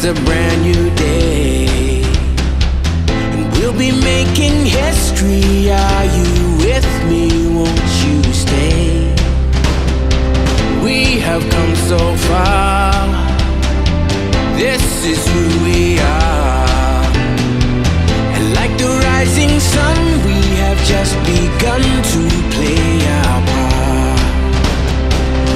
It's a brand new day, and we'll be making history. Are you with me? Won't you stay? We have come so far. This is who we are. And like the rising sun, we have just begun to play our part.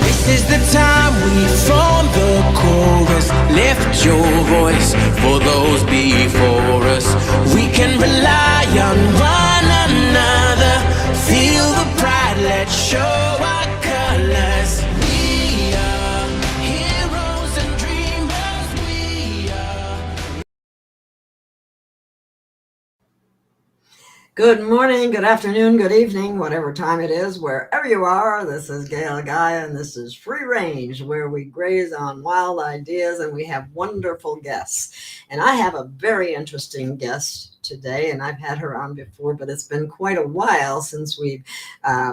This is the time we form the chorus. Lift your voice for those before us. We can rely on one another. Feel the pride, let's show our colors. We are heroes and dreamers. We are. Good morning, good afternoon, good evening, whatever time it is, wherever you are. This is Gail of Gaia, and this is Free Range, where we graze on wild ideas, and we have wonderful guests. And I have a very interesting guest today, and I've had her on before, but it's been quite a while since we've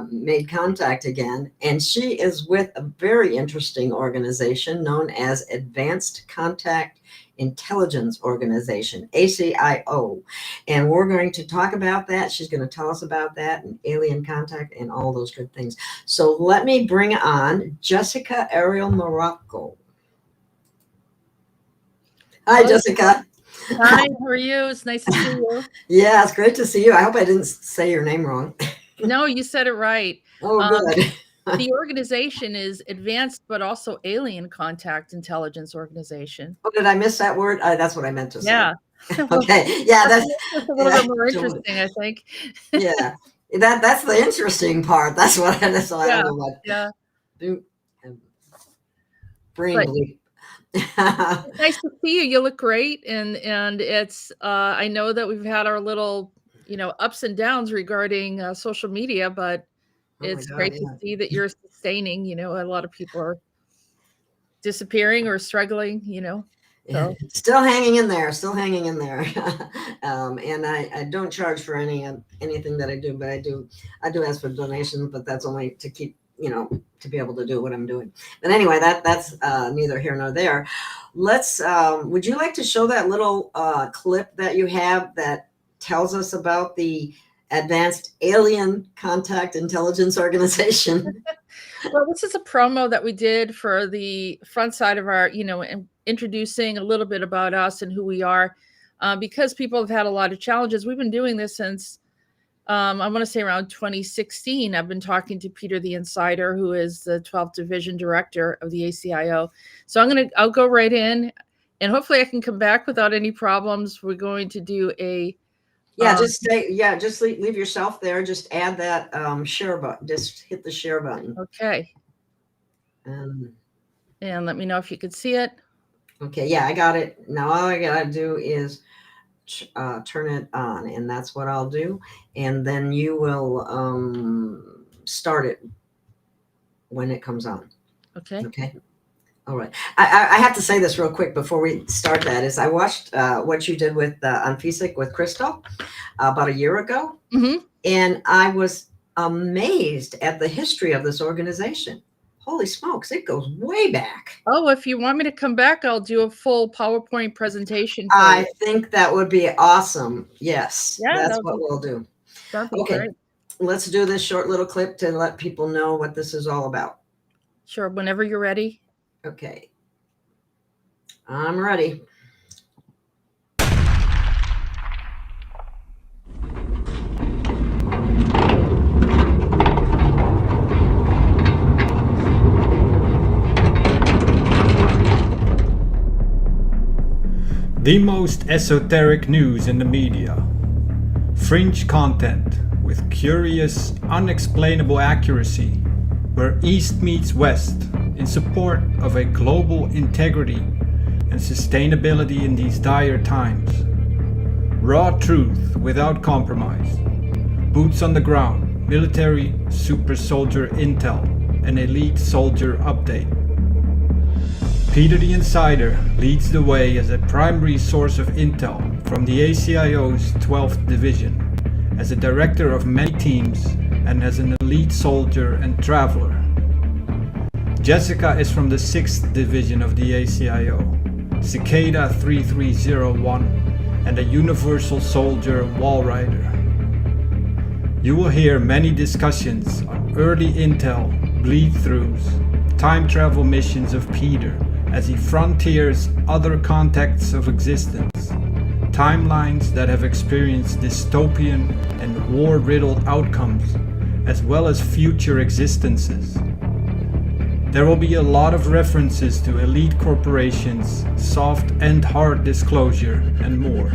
made contact again. And she is with a very interesting organization known as Advanced Contact Intelligence Organization, ACIO, and we're going to talk about that. She's going to tell us about that and alien contact and all those good things. So let me bring on Jessica Ariel Marrocco. Hi, Hello. Jessica. Hi, how are you? It's nice to see you. Yeah, it's great to see you. I hope I didn't say your name wrong. No, you said it right. Oh, good. The organization is Advanced, but also Alien Contact Intelligence Organization. Oh, did I miss that word? That's what I meant to say. Yeah. Okay. Yeah, that's a little bit more interesting, I think. Yeah, that's the interesting part. That's what I don't know what. Yeah. Brain But- bleep. Nice to see you. You look great, and it's. I know that we've had our little, ups and downs regarding social media, but it's great to see that you're sustaining. A lot of people are disappearing or struggling. So. Still hanging in there. And I don't charge for anything that I do, but I do ask for donations, but that's only to keep, to be able to do what I'm doing. But anyway, that's neither here nor there. Let's, would you like to show that little clip that you have that tells us about the Advanced Alien Contact Intelligence Organization? Well, this is a promo that we did for the front side of our, introducing a little bit about us and who we are, because people have had a lot of challenges. We've been doing this since, I want to say around 2016. I've been talking to Peter the Insider, who is the 12th Division Director of the ACIO. So I'll go right in, and hopefully I can come back without any problems. We're going to do a just leave yourself there. Just add that share button. Just hit the share button. Okay. And let me know if you could see it. Okay, yeah, I got it. Now all I gotta do is turn it on, and that's what I'll do. And then you will start it when it comes on. Okay. Okay. All right. I have to say this real quick before we start. That is, I watched what you did with on FISIC with Crystal about a year ago, and I was amazed at the history of this organization. Holy smokes, it goes way back. Oh, if you want me to come back, I'll do a full PowerPoint presentation. I think that would be awesome. Yes, Yeah, that's what we'll do. That'd be Okay, great. let's do this short little clip to let people know what this is all about. Sure, whenever you're ready. Okay, I'm ready. The most esoteric news in the media. Fringe content with curious, unexplainable accuracy, where East meets West in support of a global integrity and sustainability in these dire times. Raw truth without compromise. Boots on the ground, military, super soldier intel, and elite soldier update. Peter the Insider leads the way as a primary source of intel from the ACIO's 12th Division, as a director of many teams and as an elite soldier and traveler. Jessica is from the 6th Division of the ACIO, Cicada 3301, and a Universal Soldier Wall Rider. You will hear many discussions on early intel, bleed-throughs, time travel missions of Peter as he frontiers other contexts of existence, timelines that have experienced dystopian and war-riddled outcomes, as well as future existences. There will be a lot of references to elite corporations, soft and hard disclosure, and more.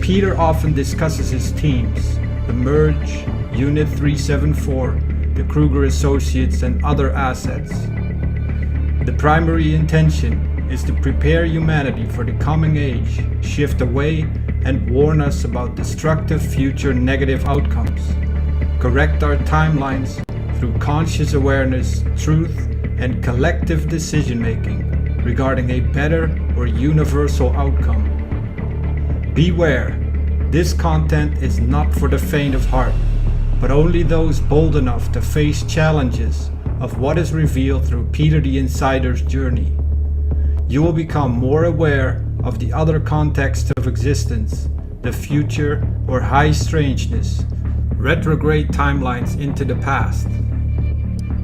Peter often discusses his teams, the Merge, Unit 374, the Kruger Associates, and other assets. The primary intention is to prepare humanity for the coming age, shift away, and warn us about destructive future negative outcomes, correct our timelines through conscious awareness, truth, and collective decision-making regarding a better or universal outcome. Beware, this content is not for the faint of heart, but only those bold enough to face challenges of what is revealed through Peter the Insider's journey. You will become more aware of the other context of existence, the future or high strangeness, retrograde timelines into the past,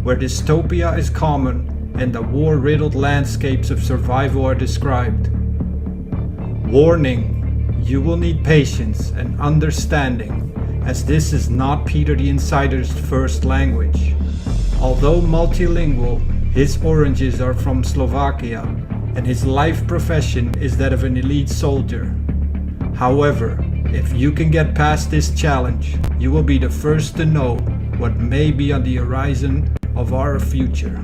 where dystopia is common and the war-riddled landscapes of survival are described. Warning, you will need patience and understanding, as this is not Peter the Insider's first language. Although multilingual, his origins are from Slovakia, and his life profession is that of an elite soldier. However, if you can get past this challenge, you will be the first to know what may be on the horizon of our future.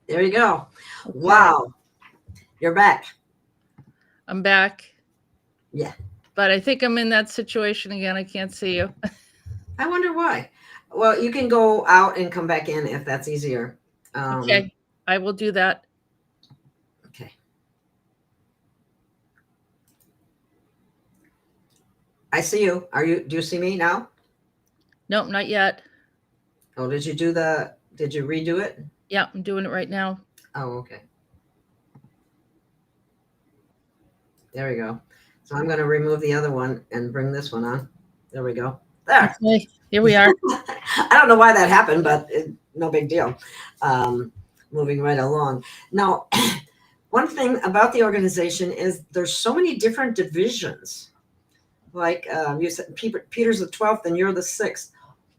There you go. Wow. You're back. I'm back. Yeah. But I think I'm in that situation again. I can't see you. I wonder why. Well, you can go out and come back in if that's easier. Okay. I will do that. Okay. I see you. Do you see me now? Nope, not yet. Oh, did you redo it? Yeah, I'm doing it right now. Oh, okay. There we go. So I'm going to remove the other one and bring this one on. There we go. There. Okay, here we are. I don't know why that happened, but no big deal. Moving right along. Now, one thing about the organization is there's so many different divisions. Like you said, Peter's the 12th and you're the 6th.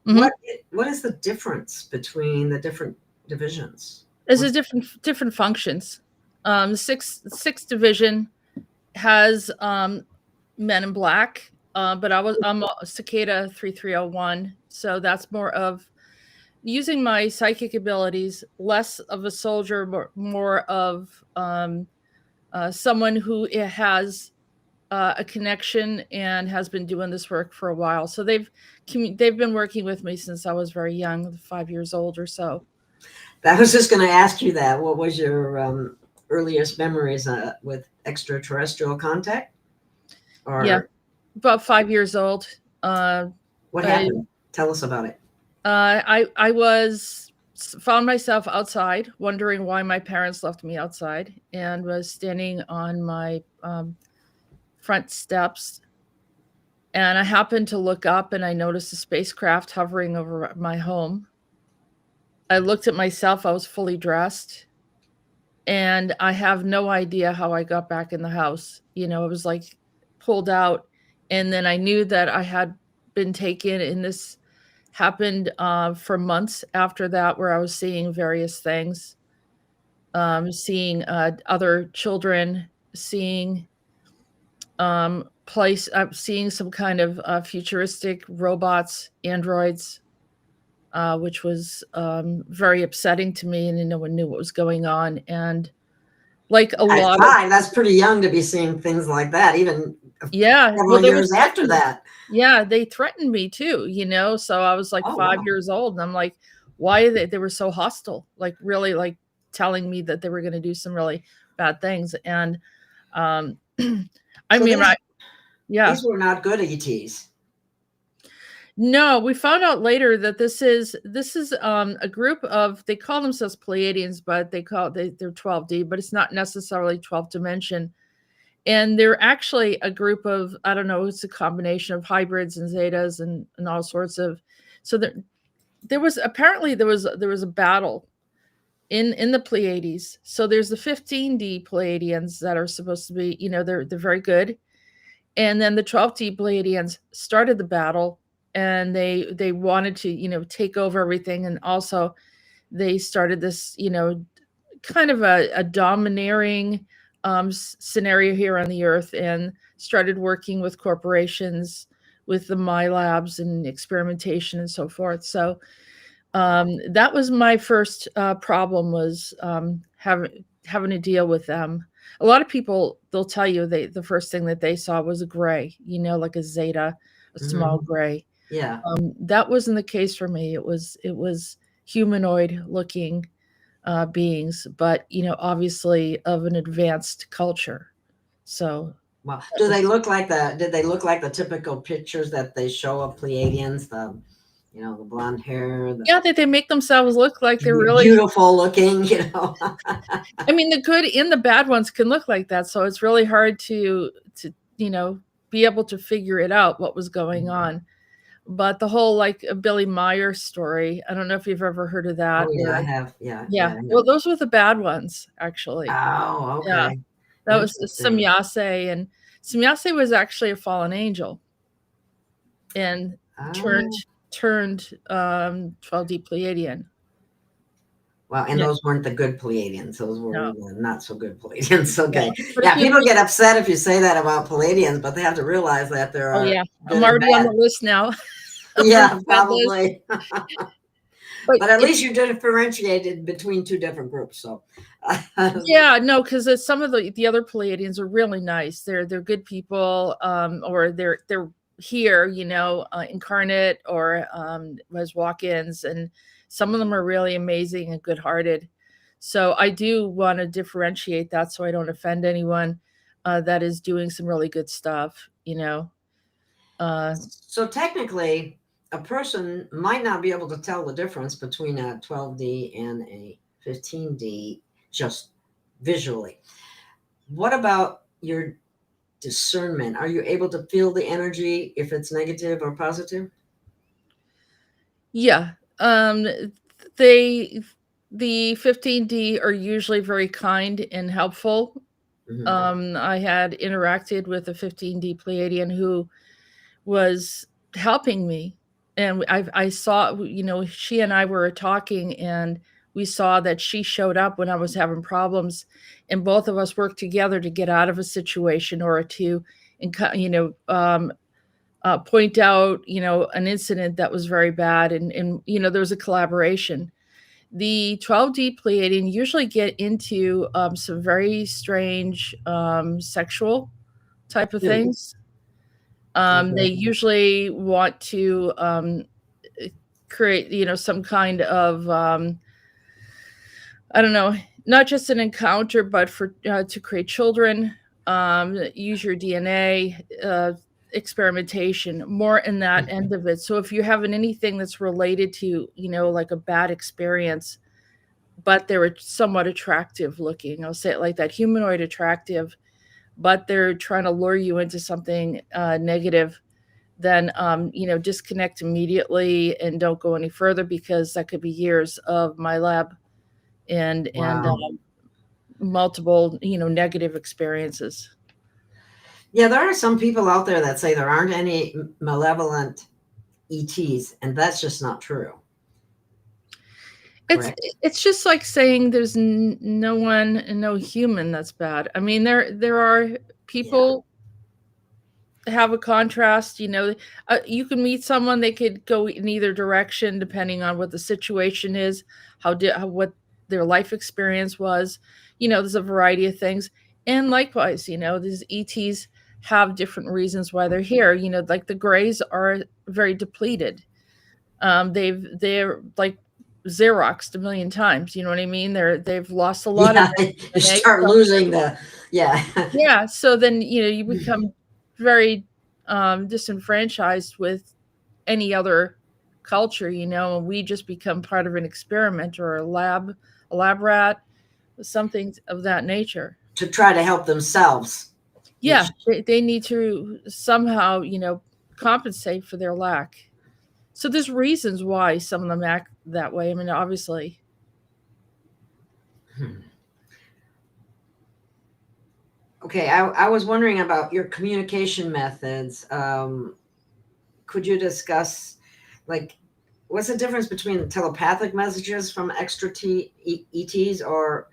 Mm-hmm. What is the difference between the different divisions? There's a different functions. The sixth division has men in black, but I'm a Cicada 3301, so that's more of using my psychic abilities, less of a soldier, more of someone who has a connection and has been doing this work for a while. So they've been working with me since I was very young, 5 years old or so. I was just going to ask you that. What was your earliest memories with extraterrestrial contact? Yeah, about 5 years old. What happened? Tell us about it. I found myself outside, wondering why my parents left me outside, and was standing on my front steps. And I happened to look up and I noticed a spacecraft hovering over my home. I looked at myself, I was fully dressed, and I have no idea how I got back in the house. You know, it was like pulled out, and then I knew that I had been taken, and this happened for months after that, where I was seeing various things, seeing other children, seeing place. I'm seeing some kind of futuristic robots, androids, which was very upsetting to me, and no one knew what was going on. And like a At lot of, 5, that's pretty young to be seeing things like that, even yeah, several they years after that. Yeah, they threatened me too, so I was like Oh, 5 wow. years old, and I'm like, why they were so hostile, like really like telling me that they were going to do some really bad things. And I So mean, these were not good ETs. No, we found out later that this is a group of, they call themselves Pleiadians, but they're 12D, but it's not necessarily 12th dimension. And they're actually a group of, I don't know, it's a combination of hybrids and zetas and all sorts of. So there was a battle in the Pleiades. So there's the 15D Pleiadians that are supposed to be, they're very good. And then the 12D Pleiadians started the battle, and they wanted to, take over everything. And also they started this, kind of a domineering scenario here on the earth, and started working with corporations, with the My Labs and experimentation and so forth. So that was my first problem, was having to deal with them. A lot of people, they'll tell you the first thing that they saw was a gray, like a zeta, a small gray. Yeah. That wasn't the case for me. It was humanoid looking beings, but obviously of an advanced culture. So, well, did they look like the typical pictures that they show of Pleiadians? The blonde hair. Yeah, they make themselves look like they're really beautiful looking. I mean, the good and the bad ones can look like that. So it's really hard to be able to figure it out what was going on. But the whole like Billy Meyer story, I don't know if you've ever heard of that. Oh, yeah, I have. Yeah. Well, those were the bad ones, actually. Oh, okay. Yeah. That was Semyase, and Semyase was actually a fallen angel, and turned 12D Pleiadian. Well, and those weren't the good Pleiadians. Those were the not so good Pleiadians. Okay. Yeah, people get upset if you say that about Pleiadians, but they have to realize that there are. Oh, yeah. I'm already on the list now. Yeah, probably. But at least you differentiated between two different groups. So. Yeah, no, because some of the other Pleiadians are really nice. They're good people, or they're here, incarnate, or as walk-ins, and some of them are really amazing and good-hearted. So I do want to differentiate that, so I don't offend anyone that is doing some really good stuff. So technically, a person might not be able to tell the difference between a 12D and a 15D just visually. What about your discernment? Are you able to feel the energy if it's negative or positive? Yeah. The 15D are usually very kind and helpful. Mm-hmm. I had interacted with a 15D Pleiadian who was helping me, and I saw, she and I were talking, and we saw that she showed up when I was having problems, and both of us worked together to get out of a situation, or to, point out, an incident that was very bad, and there was a collaboration. The 12D Pleiadian usually get into some very strange sexual type of things. They usually want to create, some kind of, I don't know, not just an encounter, but for to create children, use your DNA, experimentation, more in that end of it. So if you're having anything that's related to, like a bad experience, but they're somewhat attractive looking, I'll say it like that, humanoid attractive, but they're trying to lure you into something negative, then, disconnect immediately and don't go any further, because that could be years of My Lab and multiple, negative experiences. Yeah, there are some people out there that say there aren't any malevolent ETs, and that's just not true. It's just like saying there's no human that's bad. I mean, there are people have a contrast. You know, you can meet someone, they could go in either direction depending on what the situation is, what their life experience was. You know, there's a variety of things. And likewise, you know, these ETs have different reasons why they're here. You know, like the Greys are very depleted. They're like Xeroxed a million times. You know what I mean? They've lost a lot of Yeah, you their start losing the, yeah. yeah. So then, you know, you become very disenfranchised with any other culture, you know, and we just become part of an experiment or a lab rat, something of that nature. To try to help themselves. Yeah, they need to somehow, you know, compensate for their lack. So there's reasons why some of them act that way. I mean, obviously. Okay, I was wondering about your communication methods. Could you discuss, like, what's the difference between telepathic messages from extra ETs, or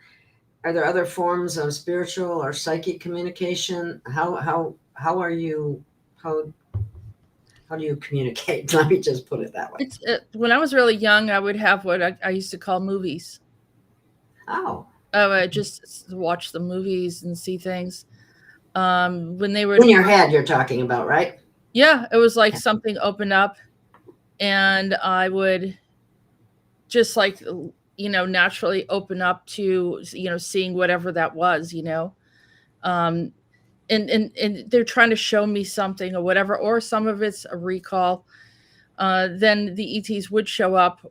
are there other forms of spiritual or psychic communication? How do you communicate? Let me just put it that way. When I was really young, I would have what I used to call movies. Oh. I just watch the movies and see things. When they were in your head, you're talking about, right? Yeah, it was like something opened up, and I would just like, you know, naturally open up to, you know, seeing whatever that was, you know. And they're trying to show me something or whatever, or some of it's a recall. Then the ETs would show up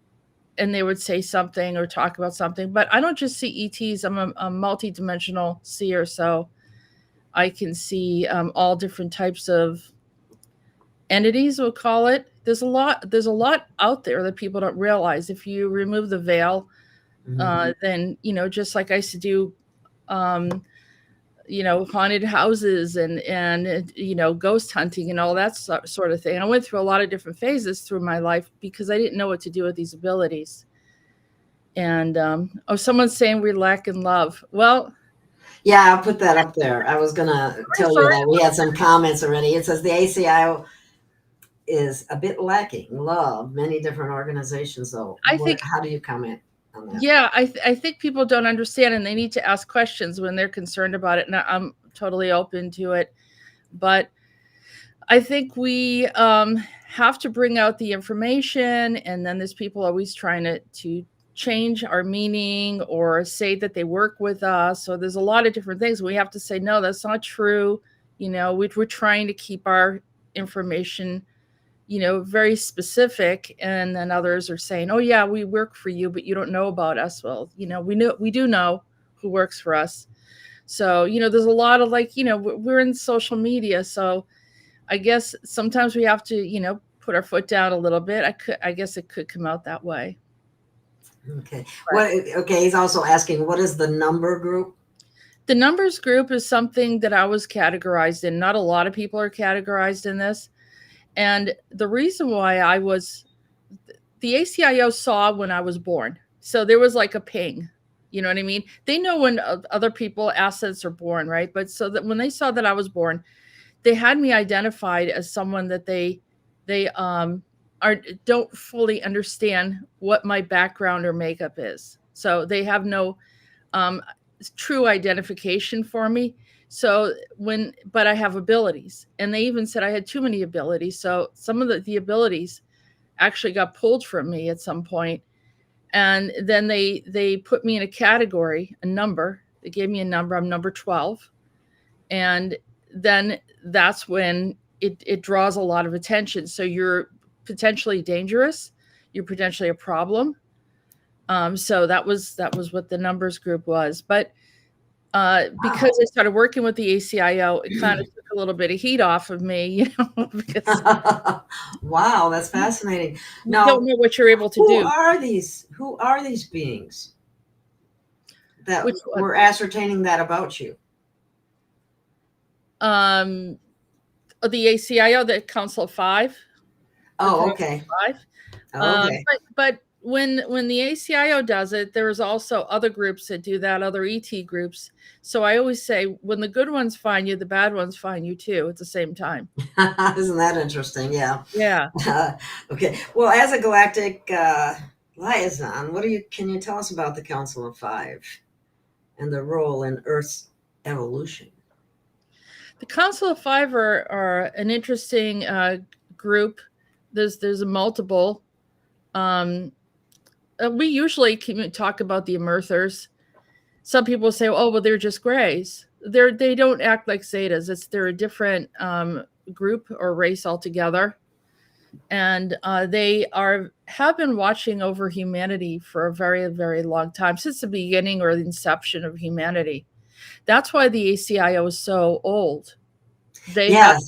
and they would say something or talk about something. But I don't just see ETs. I'm a multi-dimensional seer, so I can see all different types of entities, we'll call it. There's a lot out there that people don't realize. If you remove the veil, then, you know, just like I used to do, you know, haunted houses and you know, ghost hunting and all that sort of thing. I went through a lot of different phases through my life because I didn't know what to do with these abilities. And someone's saying we lack in love. Well, yeah, I'll put that up there. I was gonna tell you that we had some comments already. It says the ACIO is a bit lacking love. Many different organizations, though. How do you comment on that? Yeah, I think people don't understand, and they need to ask questions when they're concerned about it. And I'm totally open to it, but I think we have to bring out the information, and then there's people always trying to change our meaning or say that they work with us. So there's a lot of different things. We have to say, no, that's not true. You know, we're trying to keep our information, you know, very specific. And then others are saying, oh yeah, we work for you, but you don't know about us. Well, you know, we do know who works for us. So, you know, there's a lot of, like, you know, we're in social media. So I guess sometimes we have to, you know, put our foot down a little bit. I guess it could come out that way. Okay. Okay. He's also asking, what is the number group? The numbers group is something that I was categorized in. Not a lot of people are categorized in this. And the reason why the ACIO saw when I was born. So there was like a ping, you know what I mean? They know when other people, assets are born, right? But so that when they saw that I was born, they had me identified as someone that they don't fully understand what my background or makeup is. So they have no true identification for me. So but I have abilities, and they even said I had too many abilities. So some of the abilities actually got pulled from me at some point. And then they put me in a category, a number. They gave me a number. I'm number 12. And then that's when it draws a lot of attention. So you're potentially dangerous. You're potentially a problem. So that was what the numbers group was. But because I started working with the ACIO, it kind of took a little bit of heat off of me, you know. Because wow, that's fascinating. You don't know what you're able to do. Who are these beings that we're ascertaining that about you? The ACIO, the Council of Five. Oh, okay. 5. Okay. But when the ACIO does it, there's also other groups that do that, other ET groups. So I always say, when the good ones find you, the bad ones find you too at the same time. Isn't that interesting? Yeah. Yeah. Okay. Well, as a galactic liaison, can you tell us about the Council of Five and their role in Earth's evolution? The Council of Five are an interesting group. There's a multiple. We usually talk about the Emerthers. Some people say, "Oh, well, they're just grays." They don't act like Zetas. They're a different group or race altogether, and they have been watching over humanity for a very, very long time, since the beginning or the inception of humanity. That's why the ACIO is so old. Yes.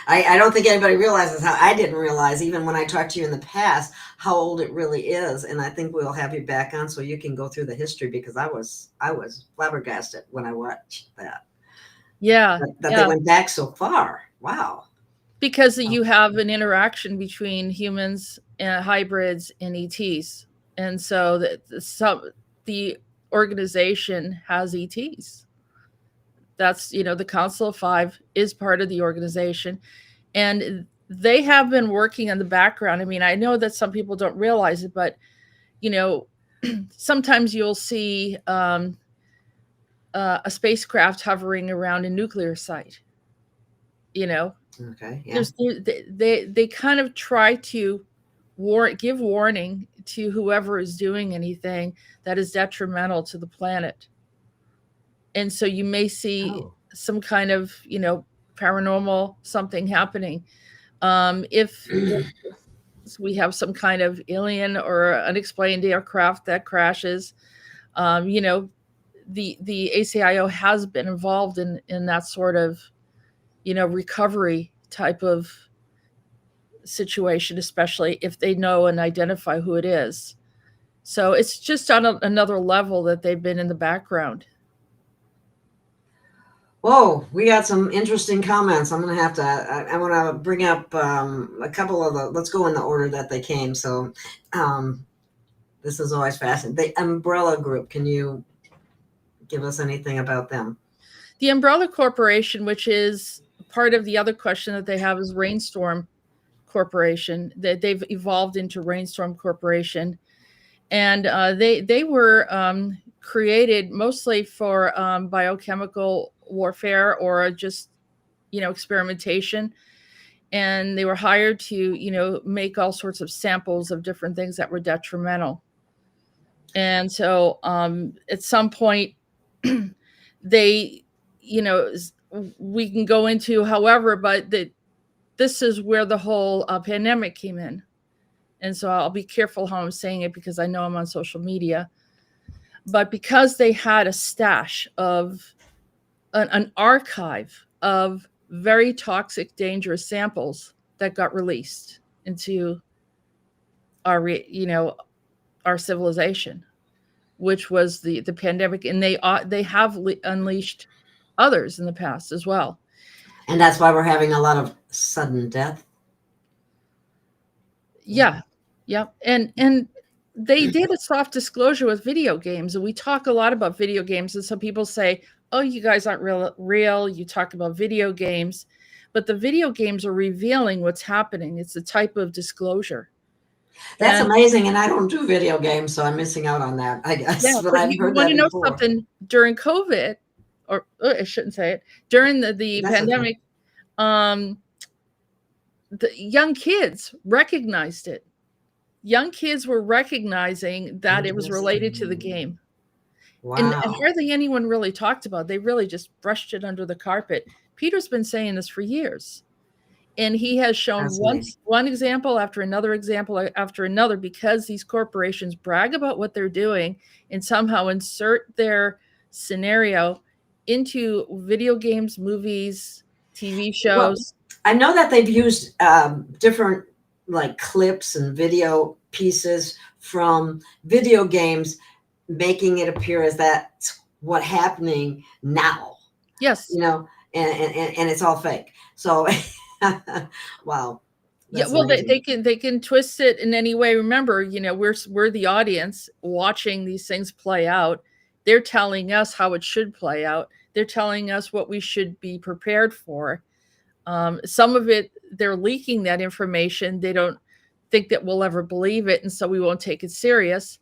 I don't think anybody realizes how I didn't realize, even when I talked to you in the past, how old it really is. And I think we'll have you back on so you can go through the history, because I was flabbergasted when I watched that. Yeah. That they went back so far. Wow. Because you have an interaction between humans and hybrids and ETs. And so the organization has ETs. That's, the Council of Five is part of the organization, and they have been working in the background. I mean, I know that some people don't realize it, but, sometimes you'll see a spacecraft hovering around a nuclear site, Okay. Yeah. They kind of try to give warning to whoever is doing anything that is detrimental to the planet. And so you may see some kind of, paranormal something happening. If we have some kind of alien or unexplained aircraft that crashes, the ACIO has been involved in that sort of, recovery type of situation, especially if they know and identify who it is. So it's just on another level that they've been in the background. Whoa, we got some interesting comments. I'm going to have to, I want to bring up a couple of let's go in the order that they came. So this is always fascinating. The Umbrella Group, can you give us anything about them? The Umbrella Corporation, which is part of the other question that they have, is Rainstorm Corporation. They've evolved into Rainstorm Corporation. And they were created mostly for biochemical warfare or just, experimentation. And they were hired to, make all sorts of samples of different things that were detrimental. And so at some point, they, we can go into however, but this is where the whole pandemic came in. And so I'll be careful how I'm saying it, because I know I'm on social media. But because they had a stash of an archive of very toxic, dangerous samples that got released into our civilization, which was the pandemic, and they have unleashed others in the past as well. And that's why we're having a lot of sudden death. Yeah. And they did a soft disclosure with video games, and we talk a lot about video games, and some people say, "Oh, you guys aren't real. You talk about video games," but the video games are revealing what's happening. It's a type of disclosure. That's amazing, and I don't do video games, so I'm missing out on that, I guess. Yeah, but I've heard that know before. Something during COVID, or I shouldn't say it, during the pandemic, okay. The young kids recognized it. Young kids were recognizing that it was related to the game. Wow. And hardly anyone really talked about it. They really just brushed it under the carpet. Peter's been saying this for years. And he has shown one example after another, because these corporations brag about what they're doing and somehow insert their scenario into video games, movies, TV shows. Well, I know that they've used different clips and video pieces from video games, making it appear as that's what's happening now. Yes. And it's all fake. So wow. That's well, amazing. they can twist it in any way. Remember, we're the audience watching these things play out. They're telling us how it should play out. They're telling us what we should be prepared for. Some of it, they're leaking that information. They don't think that we'll ever believe it, and so we won't take it serious.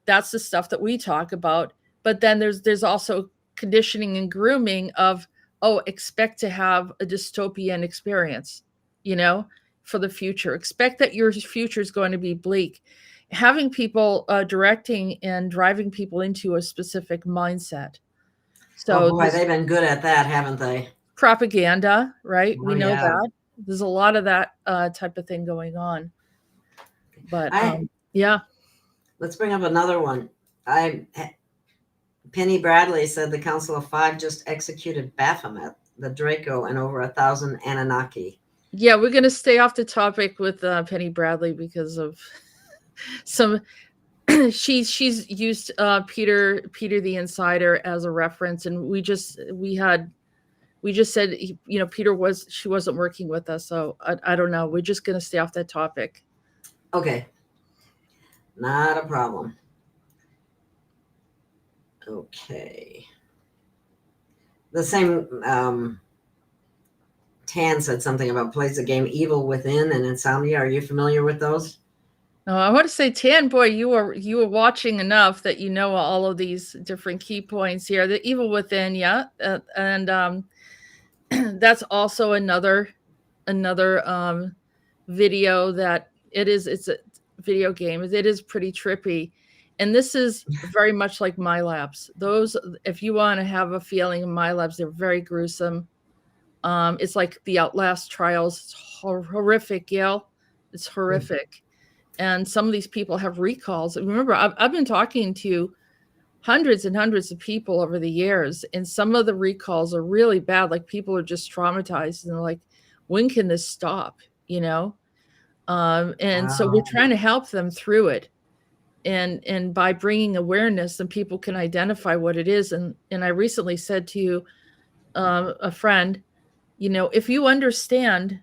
That's the stuff that we talk about. But then there's also conditioning and grooming of, expect to have a dystopian experience, for the future. Expect that your future is going to be bleak. Having people directing and driving people into a specific mindset. So boy, they've been good at that, haven't they? Propaganda, right? We know yeah. that. There's a lot of that type of thing going on. But yeah. Let's bring up another one. Penny Bradley said the Council of Five just executed Baphomet, the Draco, and over 1,000 Anunnaki. Yeah, we're going to stay off the topic with Penny Bradley because of some. she's used Peter the Insider as a reference, and we just said Peter she wasn't working with us, so I don't know. We're just going to stay off that topic. Okay, not a problem. Okay. The same Tan said something about plays the game Evil Within and Insomnia. Are you familiar with those? I want to say, Tan, boy, you were watching enough that you know all of these different key points here. The Evil Within, yeah, and that's also another video that it's a video game. It is pretty trippy. And this is very much like My Labs. Those, if you want to have a feeling of My Labs, they're very gruesome. It's like the Outlast trials. It's horrific, Gail. It's horrific. And some of these people have recalls. Remember, I've been talking to hundreds and hundreds of people over the years, and some of the recalls are really bad. Like, people are just traumatized, and they're like, when can this stop? So we're trying to help them through it. And by bringing awareness, then people can identify what it is. And I recently said to a friend, if you understand,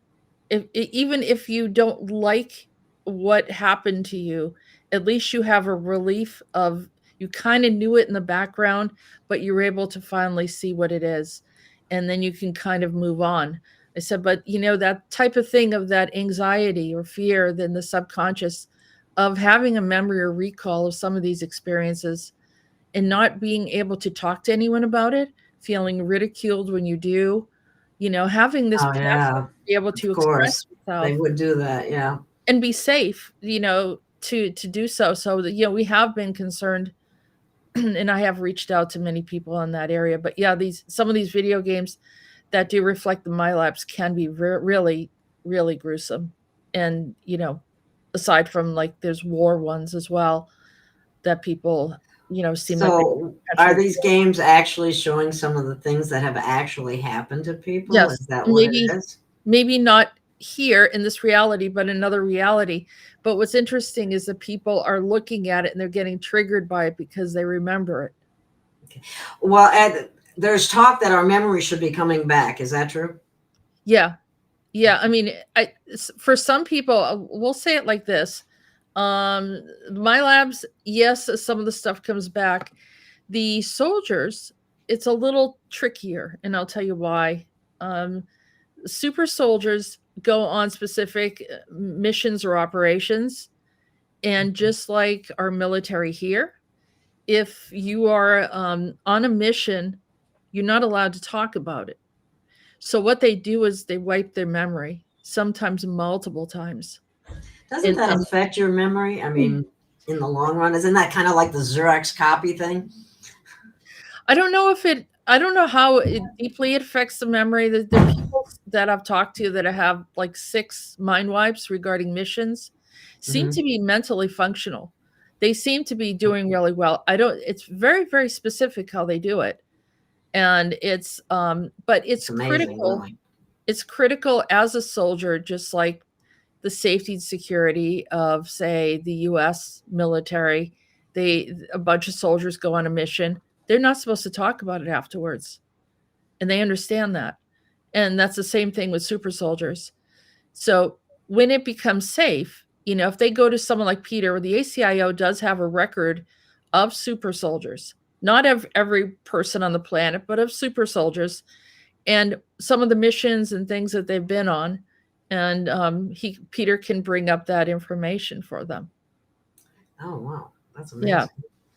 even if you don't like what happened to you, at least you have a relief of, you kind of knew it in the background, but you're able to finally see what it is. And then you can kind of move on. I said, but that type of thing of that anxiety or fear, then the subconscious of having a memory or recall of some of these experiences and not being able to talk to anyone about it, feeling ridiculed when you do, having this platform to be able to express yourself. They would do that, yeah. And be safe, to do so. So that, we have been concerned, and I have reached out to many people in that area. But yeah, some of these video games that do reflect the My Labs can be really, really gruesome. And, aside from, like, there's war ones as well that people, seem like. So are these games actually showing some of the things that have actually happened to people? Yes. Is that what it is? Maybe not here in this reality, but another reality. But what's interesting is that people are looking at it and they're getting triggered by it because they remember it. Okay. Well, there's talk that our memory should be coming back. Is that true? Yeah. Yeah. I mean, for some people, we'll say it like this. My Labs, yes, some of the stuff comes back. The soldiers, it's a little trickier, and I'll tell you why. Super soldiers go on specific missions or operations, and just like our military here, if you are on a mission, you're not allowed to talk about it. So what they do is they wipe their memory, sometimes multiple times. Doesn't that affect your memory? I mean, in the long run, isn't that kind of like the Xerox copy thing? I don't know how deeply it affects the memory. The people that I've talked to that have like 6 mind wipes regarding missions seem to be mentally functional. They seem to be doing really well. It's very, very specific how they do it. And it's, but it's amazing, critical. really. It's critical as a soldier, just like the safety and security of, say, the U.S. military. A bunch of soldiers go on a mission. They're not supposed to talk about it afterwards. And they understand that. And that's the same thing with super soldiers. So when it becomes safe, if they go to someone like Peter, the ACIO does have a record of super soldiers, not every person on the planet, but of super soldiers, and some of the missions and things that they've been on. And Peter can bring up that information for them. Oh, wow. That's amazing. Yeah.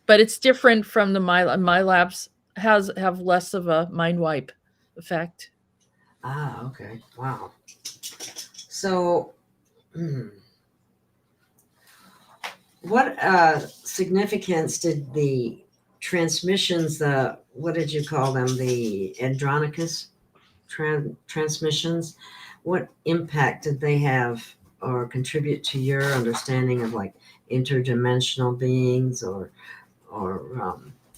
But it's different from my labs have less of a mind wipe effect. Ah, okay. Wow. So, what significance did the transmissions, what did you call them? The Andronicus transmissions, what impact did they have or contribute to your understanding of like interdimensional beings or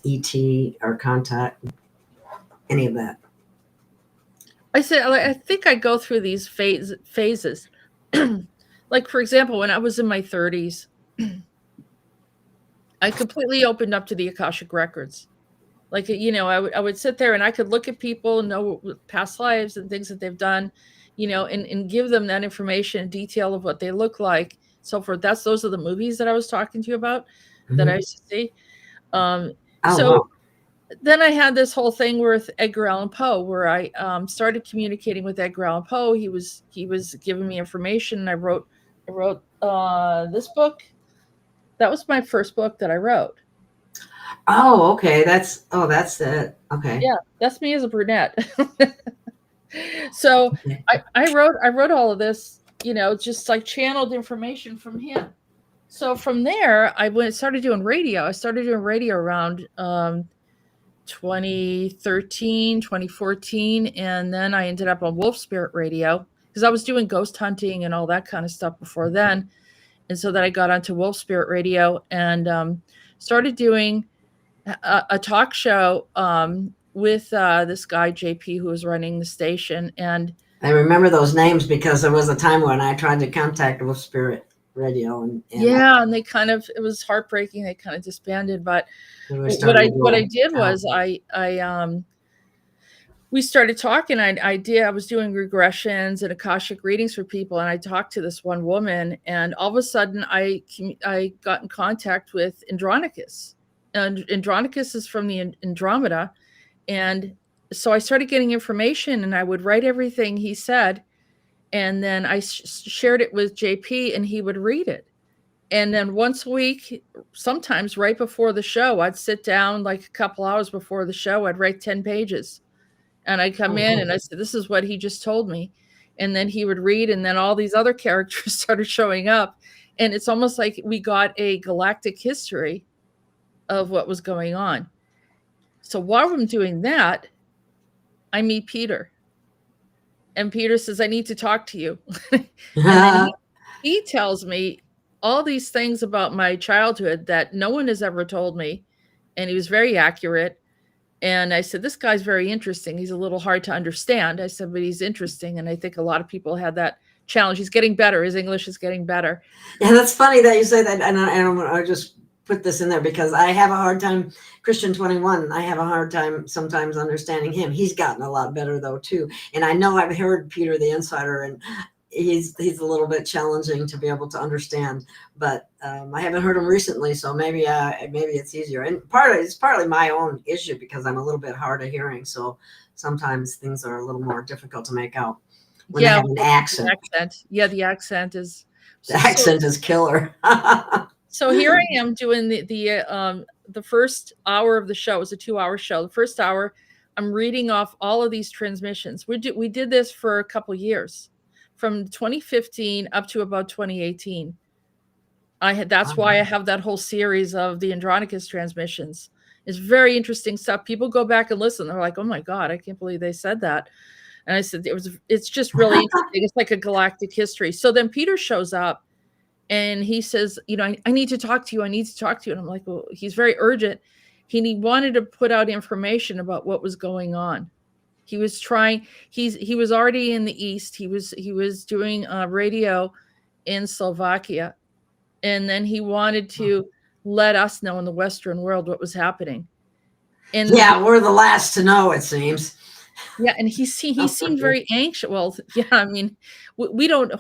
ET or contact, any of that? I think I go through these phases. Like, for example, when I was in my 30s, I completely opened up to the Akashic records. Like, I would sit there and I could look at people and know past lives and things that they've done, and give them that information and detail of what they look like. So forth. Those are the movies that I was talking to you about that I used to see. Wow. Then I had this whole thing with Edgar Allan Poe, where I started communicating with Edgar Allan Poe. He was giving me information, and I wrote this book. That was my first book that I wrote. Oh, okay. That's it. Okay. Yeah, that's me as a brunette. So I wrote all of this, just like channeled information from him. So from there, I started doing radio. I started doing radio around 2013, 2014, and then I ended up on Wolf Spirit Radio because I was doing ghost hunting and all that kind of stuff before then. And so then I got onto Wolf Spirit Radio and started doing a talk show with this guy, JP, who was running the station. And I remember those names because there was a time when I tried to contact Wolf Spirit Radio. And they it was heartbreaking. They kind of disbanded. But what I did was we started talking. I was doing regressions and Akashic readings for people. And I talked to this one woman, and all of a sudden I got in contact with Andronicus. And Andronicus is from the Andromeda. And so I started getting information, and I would write everything he said. And then I shared it with JP, and he would read it. And then once a week, sometimes right before the show, I'd sit down like a couple hours before the show. I'd write 10 pages. And I'd come in and I said, this is what he just told me. And then he would read, and then all these other characters started showing up. And it's almost like we got a galactic history of what was going on. So while I'm doing that, I meet Peter. And Peter says, I need to talk to you. And then he tells me all these things about my childhood that no one has ever told me. And he was very accurate. And I said, this guy's very interesting. He's a little hard to understand. I said, but he's interesting. And I think a lot of people had that challenge. He's getting better. His English is getting better. Yeah, that's funny that you say that. And I just put this in there because I have a hard time, Christian 21, I have a hard time sometimes understanding him. He's gotten a lot better though too. And I know I've heard Peter the Insider, and he's a little bit challenging to be able to understand, but I haven't heard him recently, so maybe it's easier. And it's partly my own issue because I'm a little bit hard of hearing, so sometimes things are a little more difficult to make out when they have an accent. Yeah, the accent is killer. So here I am doing the first hour of the show. It was a 2-hour show. The first hour, I'm reading off all of these transmissions. We did this for a couple years, from 2015 up to about 2018. That's why I have that whole series of the Andronicus transmissions. It's very interesting stuff. People go back and listen. They're like, oh my God, I can't believe they said that. And I said, it's just really interesting. It's like a galactic history. So then Peter shows up. And he says, I need to talk to you. I need to talk to you. And I'm like, well, he's very urgent. He wanted to put out information about what was going on. He was trying. He was already in the East. He was doing radio in Slovakia, and then he wanted to let us know in the Western world what was happening. And yeah, we're the last to know, it seems. Yeah, and he seemed very anxious. Well, yeah, I mean, we don't,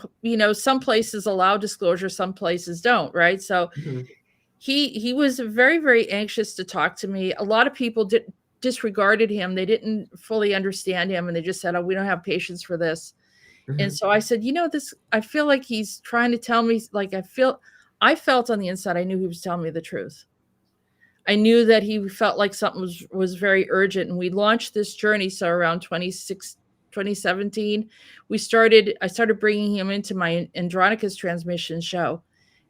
some places allow disclosure, some places don't, right? So Mhm. he was very, very anxious to talk to me. A lot of people disregarded him. They didn't fully understand him, and they just said, "Oh, we don't have patience for this." And Mhm. so I said, I feel like he's trying to tell me, like, I felt on the inside, I knew he was telling me the truth. I knew that he felt like something was very urgent, and we launched this journey. So around 2017, I started bringing him into my Andronicus transmission show.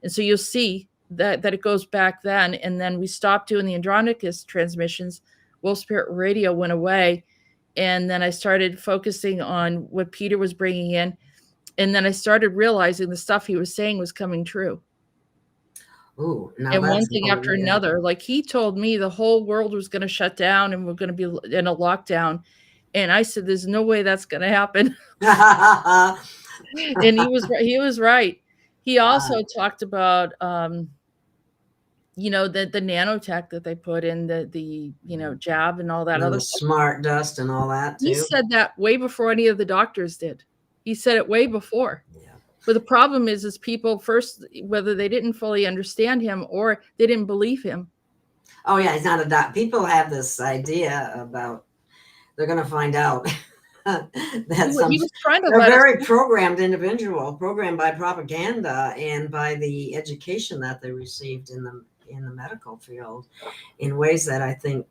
And so you'll see that it goes back then. And then we stopped doing the Andronicus transmissions. Wolf Spirit Radio went away. And then I started focusing on what Peter was bringing in. And then I started realizing the stuff he was saying was coming true. Ooh, now And one that's thing after important, yeah. another, like he told me the whole world was going to shut down and we're going to be in a lockdown. And I said, there's no way that's going to happen. And he was right. He also talked about, the nanotech that they put in the jab and all that And other the stuff. smart dust and all that too. He said that way before any of the doctors did. He said it way before. Yeah. But the problem is people first, whether they didn't fully understand him or they didn't believe him. Oh yeah, he's not a doc. People have this idea about they're going to find out that He was trying to they're let very us. programmed individual, programmed by propaganda and by the education that they received in the medical field, in ways that I think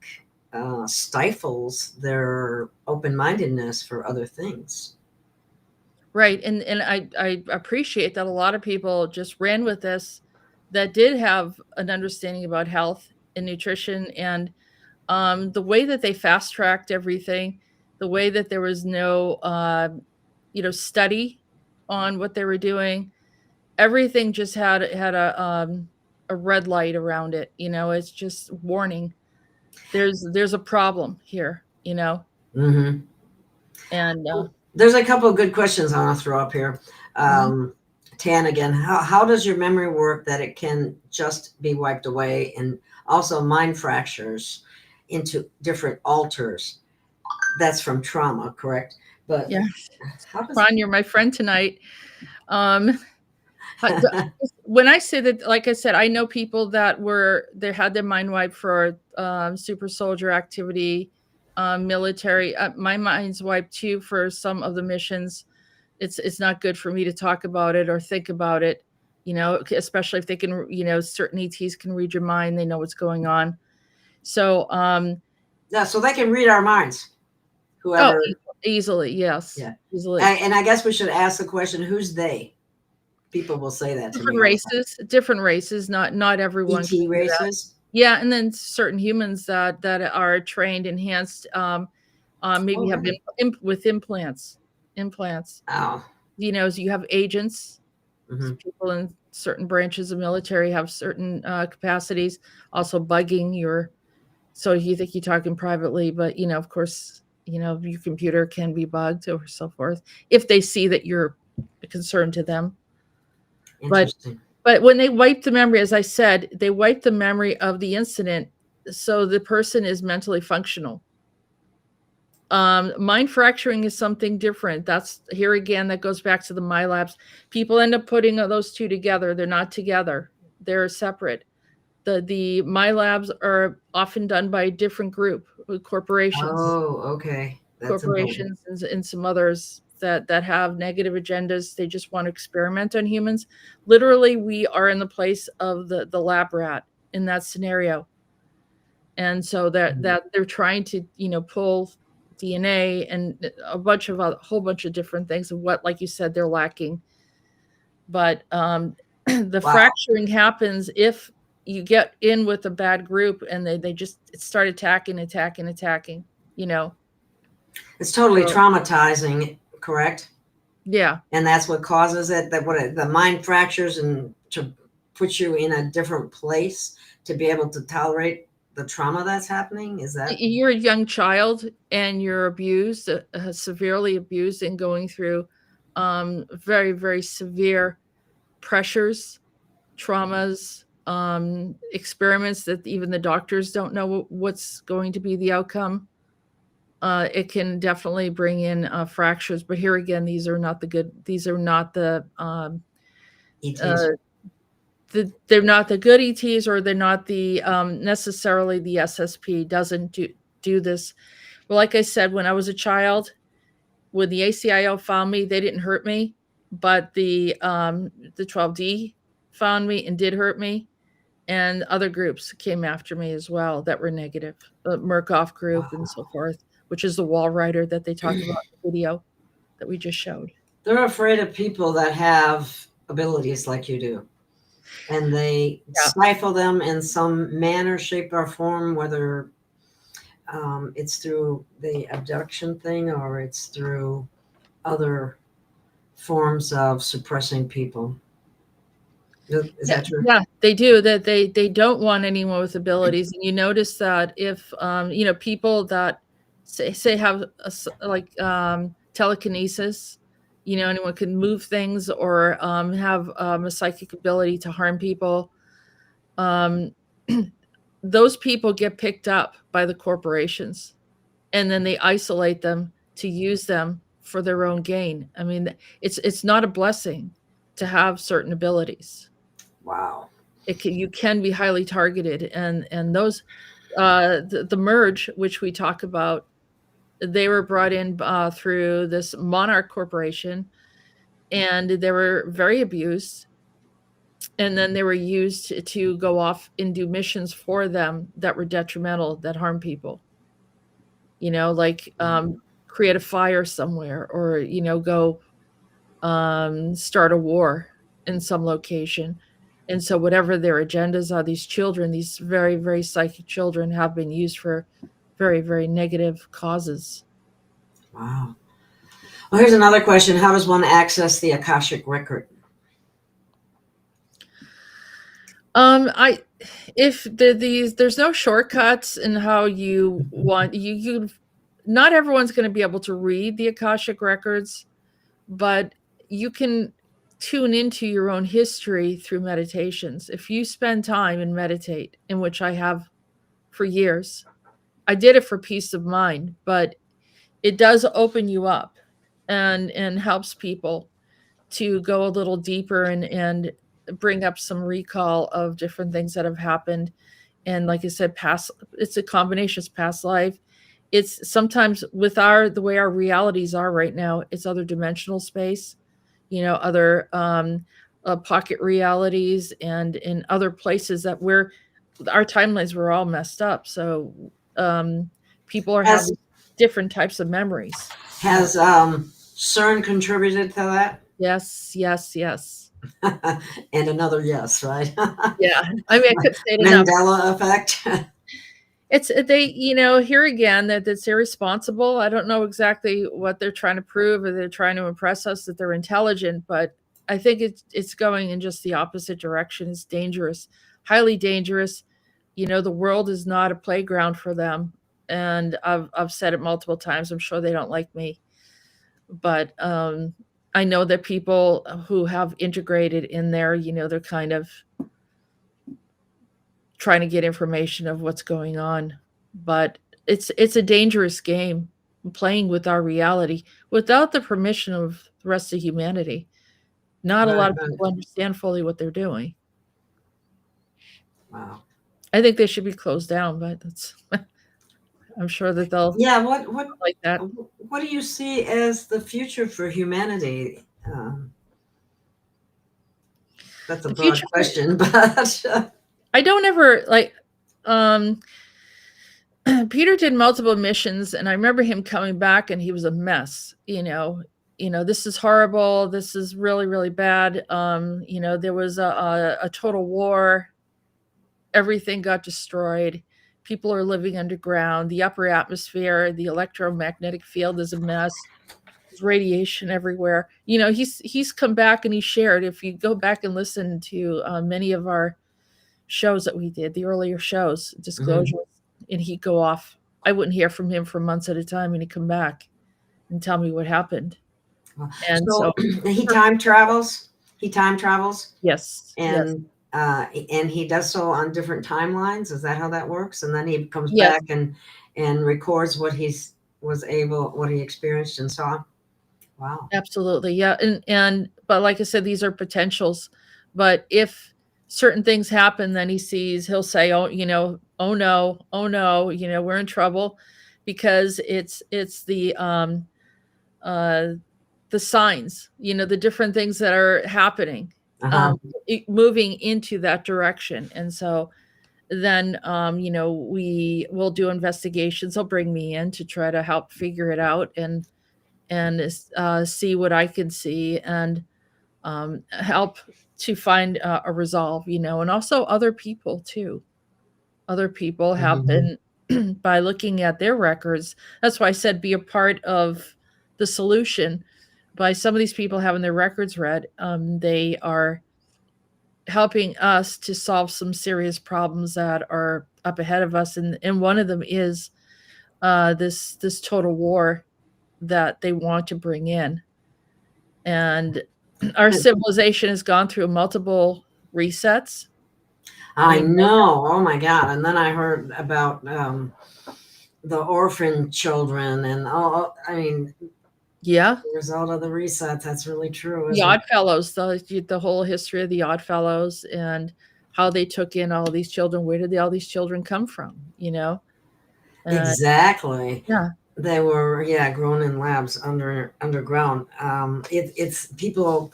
stifles their open-mindedness for other things. Right. And I appreciate that a lot of people just ran with this that did have an understanding about health and nutrition, and the way that they fast tracked everything, the way that there was no study on what they were doing, everything just had a red light around it. It's just warning. There's a problem here. Mm-hmm. And there's a couple of good questions I want to throw up here. Tan again, how does your memory work that it can just be wiped away? And also mind fractures into different alters. That's from trauma, correct? But yeah, how does Ron, you're my friend tonight. When I say that, like I said, I know people that they had their mind wiped for super soldier activity, military. My mind's wiped too for some of the missions. It's not good for me to talk about it or think about it, especially if they can, certain ETs can read your mind. They know what's going on. So, yeah, so they can read our minds. Whoever. Easily, yes. Yeah. Easily. And I guess we should ask the question, who's they? People will say that to me. Different races, not everyone. ET races? Yeah, and then certain humans that are trained, enhanced, maybe have been with implants. Oh. So you have agents. Mm-hmm. So people in certain branches of military have certain capacities. Also bugging so you think you're talking privately, but of course, your computer can be bugged or so forth if they see that you're a concern to them. Interesting. But when they wipe the memory, as I said, they wipe the memory of the incident, so the person is mentally functional. Mind fracturing is something different. That's here again, that goes back to the MyLabs. People end up putting those two together. They're not together. They're separate. The MyLabs are often done by a different group, corporations. Oh, okay. That's corporations and some others that have negative agendas. They just want to experiment on humans. Literally, we are in the place of the lab rat in that scenario. And so that they're trying to, pull DNA and a whole bunch of different things of what, like you said, they're lacking. But the fracturing happens if you get in with a bad group and they just start attacking. It's totally traumatizing, correct? Yeah. And that's what causes it, the mind fractures, and to put you in a different place to be able to tolerate the trauma that's happening. Is that you're a young child and you're abused, severely abused, and going through very, very severe pressures, traumas, experiments that even the doctors don't know what's going to be the outcome. it can definitely bring in fractures. But here again, these are not the good. These are not the ETs. they're not the good ETs, or they're not the necessarily the SSP doesn't do this. Well, like I said, when I was a child, when the ACIO found me, they didn't hurt me, but the 12D found me and did hurt me, and other groups came after me as well that were negative. The Murkoff group and so forth, which is the wall rider that they talked about in the video that we just showed. They're afraid of people that have abilities like you do. And they stifle them in some manner, shape, or form, whether it's through the abduction thing or it's through other forms of suppressing people. Is that true? Yeah, they do. That they don't want anyone with abilities. And you notice that if people that say have telekinesis, anyone can move things or have a psychic ability to harm people. Those people get picked up by the corporations, and then they isolate them to use them for their own gain. I mean, it's not a blessing to have certain abilities. Wow. You can be highly targeted, and those the merge, which we talk about, they were brought in through this Monarch Corporation, and they were very abused. And then they were used to go off and do missions for them that were detrimental, that harm people. Create a fire somewhere, or go start a war in some location. And so whatever their agendas are, these children, these very, very psychic children, have been used for very, very negative causes. Wow. Well, here's another question. How does one access the Akashic record? There's no shortcuts in how you want you not everyone's going to be able to read the Akashic records, but you can tune into your own history through meditations. If you spend time and meditate, in which I have for years, I did it for peace of mind, but it does open you up and helps people to go a little deeper and bring up some recall of different things that have happened. And like I said, it's a combination of past life. It's sometimes with the way our realities are right now, it's other dimensional space, other pocket realities, and in other places that our timelines were all messed up. So people are having different types of memories. Has CERN contributed to that? Yes. And another yes, right? Yeah. I mean, I could say it enough. Mandela effect. Here again, that it's irresponsible. I don't know exactly what they're trying to prove, or they're trying to impress us that they're intelligent, but I think it's going in just the opposite direction. It's dangerous, highly dangerous. The world is not a playground for them. And I've said it multiple times. I'm sure they don't like me, but I know that people who have integrated in there, they're kind of trying to get information of what's going on. But it's a dangerous game, playing with our reality without the permission of the rest of humanity. Not a lot of people understand fully what they're doing. Wow. I think they should be closed down, but I'm sure that they'll. Yeah. What like that. What do you see as the future for humanity? That's a broad question, but I don't ever Peter did multiple missions, and I remember him coming back and he was a mess. This is horrible. This is really, really bad. There was a total war. Everything got destroyed. People are living underground. The upper atmosphere, the electromagnetic field is a mess. There's radiation everywhere. He's come back and he shared. If you go back and listen to many of our shows that we did, the earlier shows, disclosures, and he'd go off. I wouldn't hear from him for months at a time, and he'd come back and tell me what happened. And so he time travels. Yes. And he does so on different timelines. Is that how that works? And then he comes back and records what he's was able, what he experienced and saw. Wow. Absolutely. Yeah. But like I said, these are potentials. But if certain things happen, then he'll say, oh, oh no, we're in trouble, because it's the signs, the different things that are happening, moving into that direction. And so then, we will do investigations. They'll bring me in to try to help figure it out and see what I can see, and help to find a resolve, and also other people too. Other people have been, by looking at their records. That's why I said be a part of the solution. By some of these people having their records read, they are helping us to solve some serious problems that are up ahead of us. And one of them is this total war that they want to bring in. And our civilization has gone through multiple resets. I know. Oh my God. And then I heard about the orphan children and all. I mean, yeah, the result of the resets. That's really true. The Oddfellows, the whole history of the Oddfellows and how they took in all these children. Where did all these children come from? Exactly. Yeah. They were, grown in labs underground. It's people.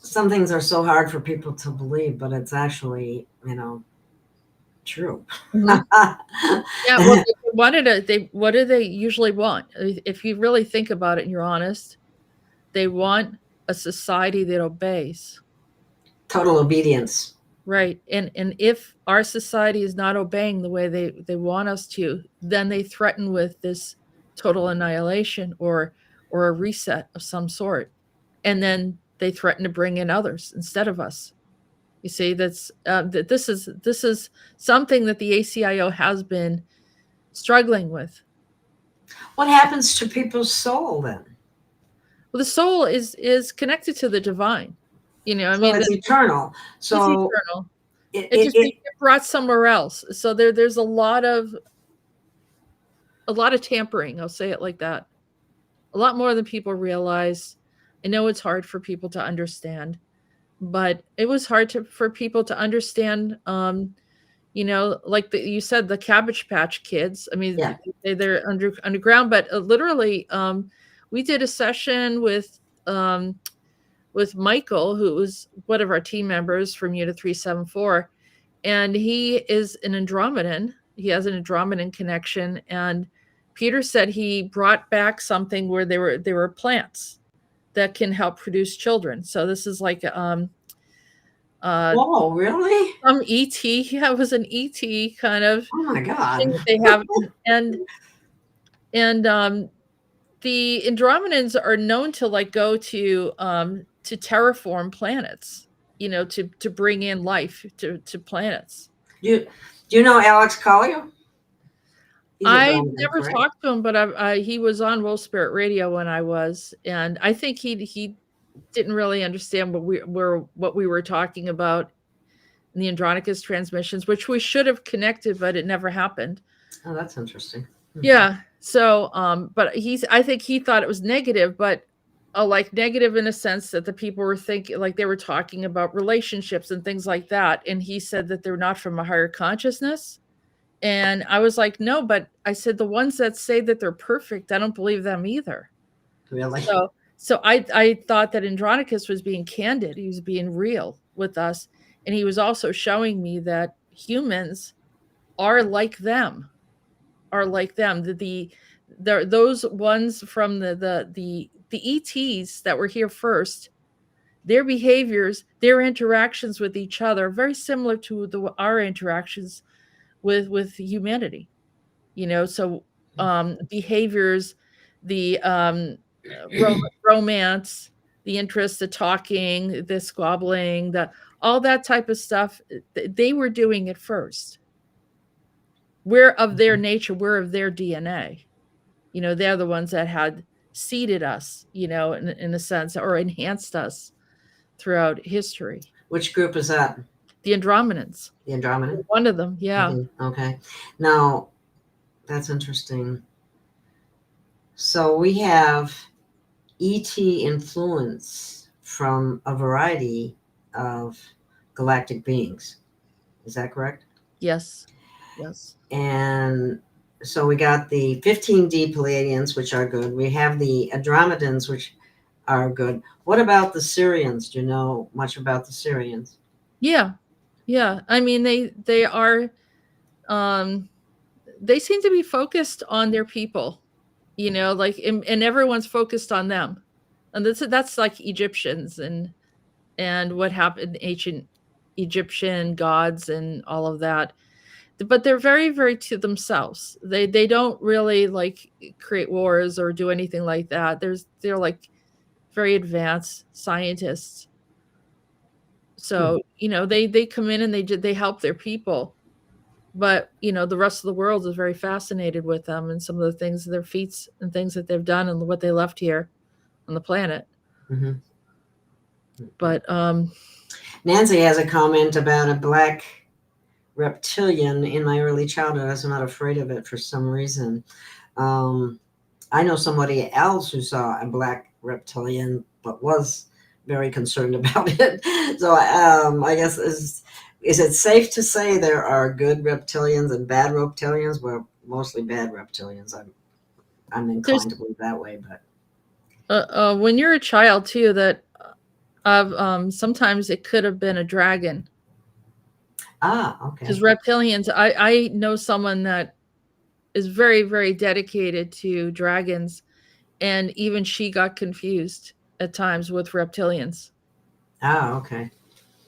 Some things are so hard for people to believe, but it's actually, true. Yeah. Well, what do they usually want? If you really think about it and you're honest, they want a society that obeys. Total obedience. Right. And if our society is not obeying the way they want us to, then they threaten with this total annihilation or a reset of some sort. And then they threaten to bring in others instead of us. You see, this is something that the ACIO has been struggling with. What happens to people's soul then? Well, the soul is connected to the divine. It's eternal. So it's eternal. It just gets brought somewhere else. So there's a lot of tampering. I'll say it like that. A lot more than people realize. I know it's hard for people to understand, but it was hard for people to understand. Like you said, the Cabbage Patch Kids. I mean, they're underground, but literally, we did a session with Michael, who was one of our team members from Unit 374, and he is an Andromedan. He has an Andromedan connection, and Peter said he brought back something where there were plants that can help produce children. So this is like oh, really? Some ET. Yeah, it was an ET kind of. Oh my God. Thing that they have, and the Andromedans are known to go to terraform planets, to bring in life to planets. Do you know Alex Collier? I never talked to him, but he was on Wolf Spirit Radio when I was, and I think he didn't really understand what we were talking about in the Andronicus transmissions, which we should have connected, but it never happened. Oh, that's interesting. Yeah. So, but I think he thought it was negative, but negative in a sense that the people were thinking, they were talking about relationships and things like that. And he said that they're not from a higher consciousness. And I was like, no, but I said, the ones that say that they're perfect, I don't believe them either. Really? So I thought that Andronicus was being candid. He was being real with us. And he was also showing me that humans are like them. Those ones from the ETs that were here first, their behaviors, their interactions with each other are very similar to our interactions with humanity. So behaviors, the romance, the interest, the talking, the squabbling, all that type of stuff, they were doing it first. We're of their nature, we're of their DNA. They're the ones that had seeded us, in a sense, or enhanced us throughout history. Which group is that? The Andromedans. The Andromedan? One of them, yeah. Okay. Now, that's interesting. So we have ET influence from a variety of galactic beings. Is that correct? Yes. Yes. And so we got the 15D Palladians, which are good. We have the Andromedans, which are good. What about the Syrians? Do you know much about the Syrians? Yeah. Yeah. I mean, they are, they seem to be focused on their people, like, and everyone's focused on them. And that's like Egyptians and what happened, ancient Egyptian gods and all of that. But they're very, very to themselves. They don't really like create wars or do anything like that. They're like very advanced scientists. So, they come in and they help their people. But, the rest of the world is very fascinated with them and some of the things, their feats and things that they've done and what they left here on the planet. Mm-hmm. But Nancy has a comment about a black reptilian in my early childhood. I was not afraid of it for some reason. I know somebody else who saw a black reptilian but was very concerned about it. So I guess is it safe to say there are good reptilians and bad reptilians? Well, mostly bad reptilians. I'm inclined to believe that way, but when you're a child too, that sometimes it could have been a dragon. Okay. Because reptilians, I know someone that is very, very dedicated to dragons, and even she got confused at times with reptilians. Okay.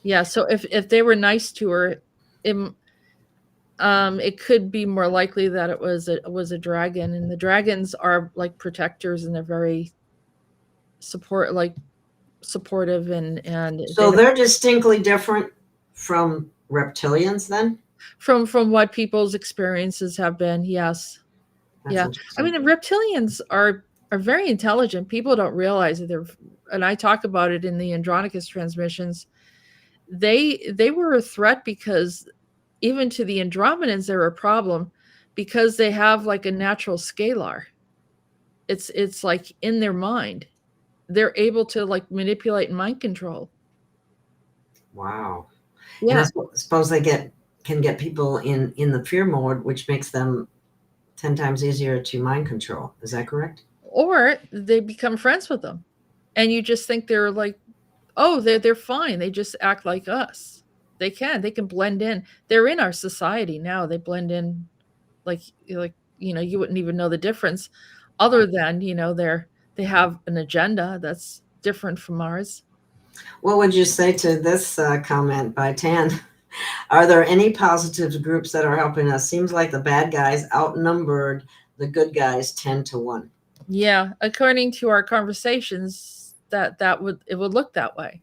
Yeah, so if they were nice to her, it could be more likely that it was a dragon, and the dragons are like protectors, and they're very supportive, and so they're distinctly different from reptilians then? From what people's experiences have been, yes. That's yeah. I mean, the reptilians are very intelligent. People don't realize that and I talk about it in the Andronicus transmissions. They were a threat because even to the Andromedans, they're a problem because they have like a natural scalar. It's like in their mind. They're able to like manipulate and mind control. Wow. Yeah. And I suppose they can get people in the fear mode, which makes them 10 times easier to mind control. Is that correct? Or they become friends with them. And you just think they're like, oh, they're fine. They just act like us. They can blend in. They're in our society now. They blend in like you wouldn't even know the difference other than, they have an agenda that's different from ours. What would you say to this comment by Tan? Are there any positive groups that are helping us? Seems like the bad guys outnumbered the good guys 10 to 1. Yeah, according to our conversations, it would look that way.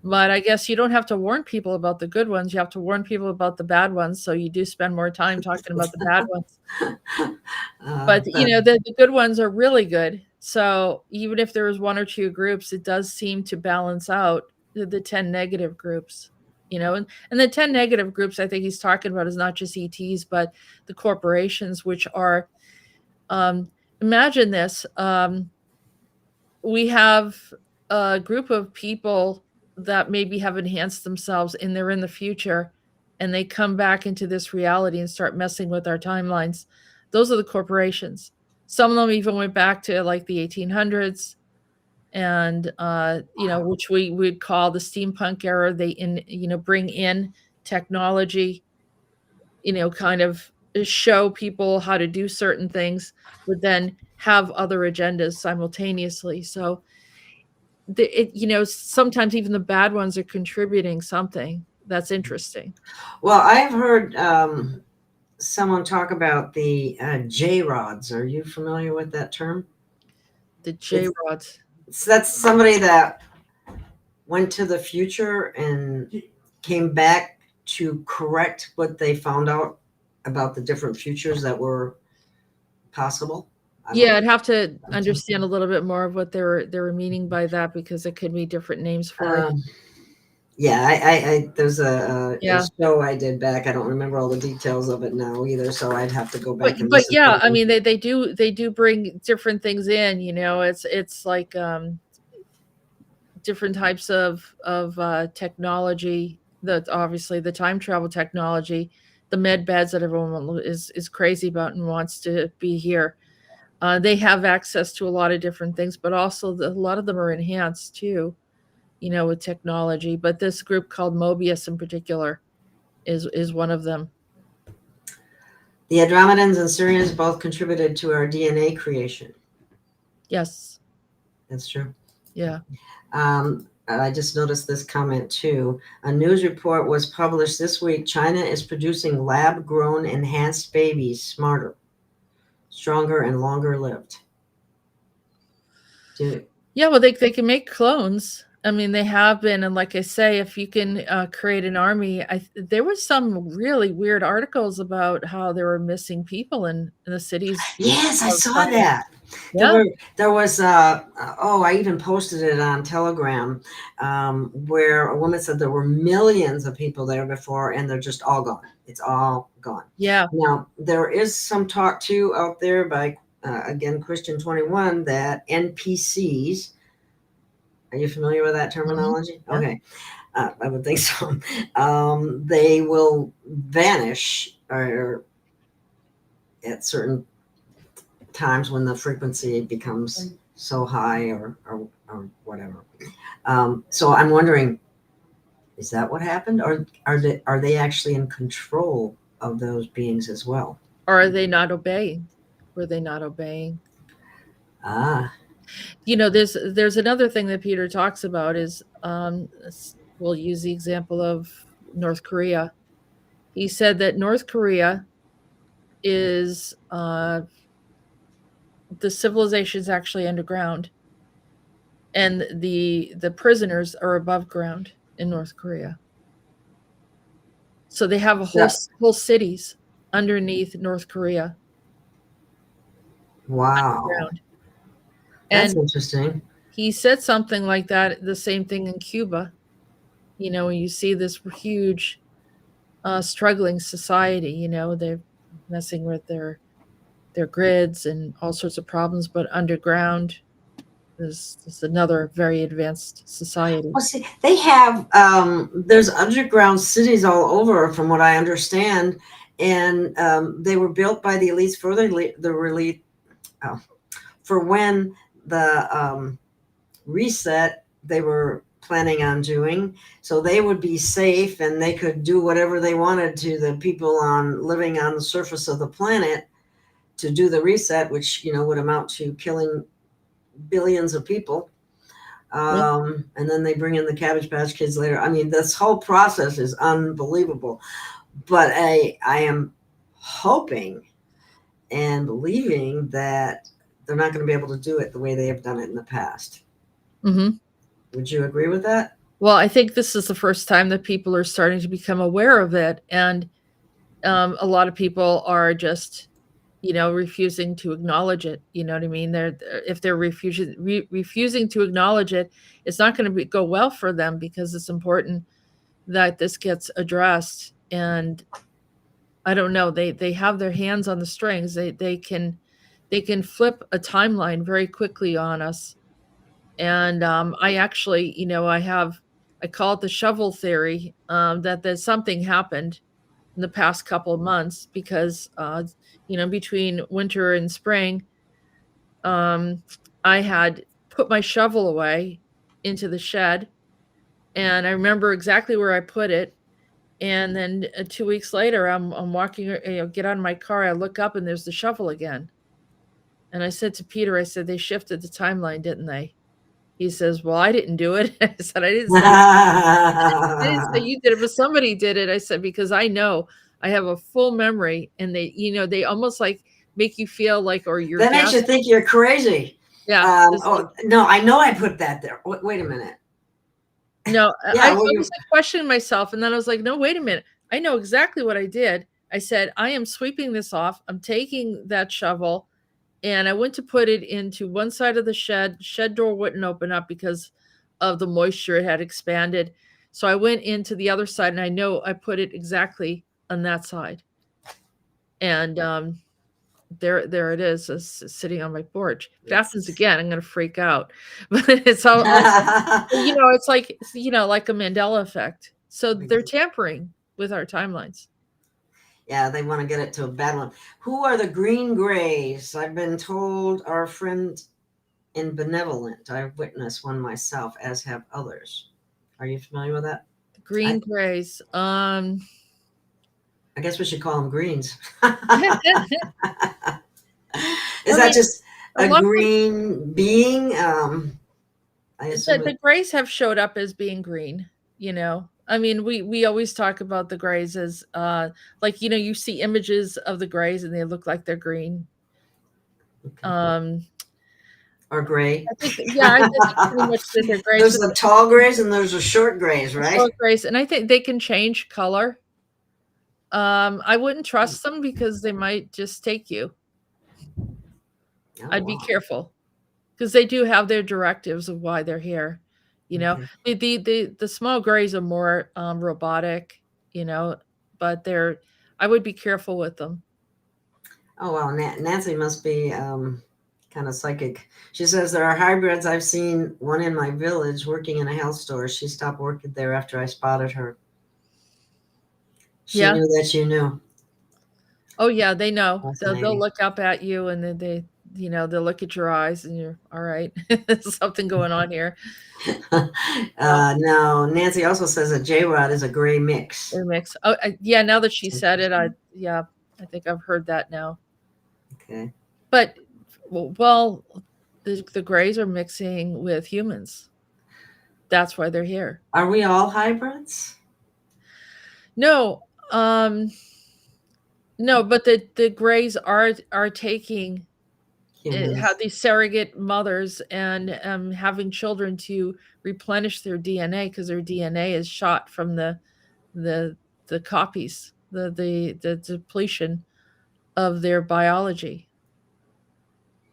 But I guess you don't have to warn people about the good ones. You have to warn people about the bad ones. So you do spend more time talking about the bad ones. But the good ones are really good. So even if there was one or two groups, it does seem to balance out the 10 negative groups. And the 10 negative groups I think he's talking about is not just ETs, but the corporations, which are, imagine this. We have a group of people that maybe have enhanced themselves and they're in the future and they come back into this reality and start messing with our timelines. Those are the corporations. Some of them even went back to like the 1800s and, which we would call the steampunk era. They bring in technology, kind of show people how to do certain things, but then have other agendas simultaneously. So sometimes even the bad ones are contributing something that's interesting. Well, I've heard someone talk about the J-rods. Are you familiar with that term? The J-rods. That's somebody that went to the future and came back to correct what they found out about the different futures that were possible. Yeah, I'd have to understand a little bit more of what they were meaning by that because it could be different names for it. Yeah, I there's a Yeah. show I did back. I don't remember all the details of it now either, so I'd have to go back and But listen yeah, to I it. mean they do bring different things in, it's like different types of technology, that obviously the time travel technology, the med beds that everyone is crazy about and wants to be here. They have access to a lot of different things, but also a lot of them are enhanced too, with technology. But this group called Mobius in particular is one of them. The Andromedans and Sirians both contributed to our DNA creation. Yes. That's true. Yeah. I just noticed this comment too. A news report was published this week. China is producing lab-grown enhanced babies, smarter, stronger, and longer lived. Yeah, well, they can make clones. I mean, they have been, and like I say, if you can create an army, there was some really weird articles about how there were missing people in the cities. Yes, I saw that. Yeah. There was, I even posted it on Telegram, where a woman said there were millions of people there before, and they're just all gone. It's all gone. Yeah. Now, there is some talk too out there by, again, Christian 21, that NPCs, are you familiar with that terminology? Mm-hmm. Yeah. Okay. I would think so. They will vanish or at certain times when the frequency becomes so high or whatever. So I'm wondering, is that what happened, or are they actually in control of those beings as well? Or are they not obeying? Were they not obeying? There's another thing that Peter talks about is, we'll use the example of North Korea. He said that North Korea is the civilization is actually underground, and the prisoners are above ground in North Korea. So they have whole cities underneath North Korea. Wow. That's interesting. He said something like that, the same thing in Cuba. You see this huge struggling society, they're messing with their grids and all sorts of problems, but underground is another very advanced society. Well, see, they have, there's underground cities all over, from what I understand, and they were built by the elites for when the reset they were planning on doing, so they would be safe and they could do whatever they wanted to the people living on the surface of the planet to do the reset, which would amount to killing billions of people. And then they bring in the Cabbage Patch Kids later. I mean, this whole process is unbelievable, but I am hoping and believing that they're not going to be able to do it the way they have done it in the past. Mm-hmm. Would you agree with that? Well, I think this is the first time that people are starting to become aware of it, and a lot of people are just, refusing to acknowledge it. You know what I mean? If they're refusing to acknowledge it, it's not going to go well for them, because it's important that this gets addressed. And I don't know, they have their hands on the strings. They can flip a timeline very quickly on us. And I actually, I call it the shovel theory, that there's something happened in the past couple of months, because, between winter and spring, I had put my shovel away into the shed, and I remember exactly where I put it. And then 2 weeks later, I'm walking, get out of my car, I look up and there's the shovel again. And I said to Peter, I said, they shifted the timeline, didn't they? He says, well, I didn't do it. I said, I didn't say you did it, but somebody did it. I said, because I know I have a full memory, and they almost like make you feel like, or you're. That makes you think you're crazy. Yeah. No, I know I put that there. Wait a minute. No, yeah, I was like questioning myself, and then I was like, no, wait a minute. I know exactly what I did. I said, I am sweeping this off. I'm taking that shovel. And I went to put it into one side of the shed. Shed door wouldn't open up because of the moisture. It had expanded. So I went into the other side, and I know I put it exactly on that side. And there it is, sitting on my porch. If it happens again, I'm going to freak out. But it's all it's like, like a Mandela effect. So they're tampering with our timelines. Yeah, they want to get it to a bad one. Who are the green grays? I've been told our friend in Benevolent. I've witnessed one myself, as have others. Are you familiar with that? The green grays. I guess we should call them greens. Is that just a green being? I assume the grays have showed up as being green, I mean, we always talk about the grays as like, you see images of the grays and they look like they're green. Okay. Or gray. I think pretty much that they're grays. There's the tall grays and there's the short grays, right? Short grays, and I think they can change color. I wouldn't trust them because they might just take you. I'd be careful because they do have their directives of why they're here. The small grays are more robotic, but I would be careful with them. Oh, well, Nancy must be kind of psychic. She says there are hybrids. I've seen one in my village working in a health store. She stopped working there after I spotted her. She knew that you knew. Oh, yeah, they know. They'll look up at you and then they'll look at your eyes and you're all right. There's something going on here. No, Nancy also says that J-Rod is a gray mix. Gray mix. Oh, yeah. Now that she said it, I think I've heard that now. Okay. But well, the grays are mixing with humans. That's why they're here. Are we all hybrids? No. No, but the grays are taking have these surrogate mothers and having children to replenish their DNA because their DNA is shot from the copies, the depletion of their biology.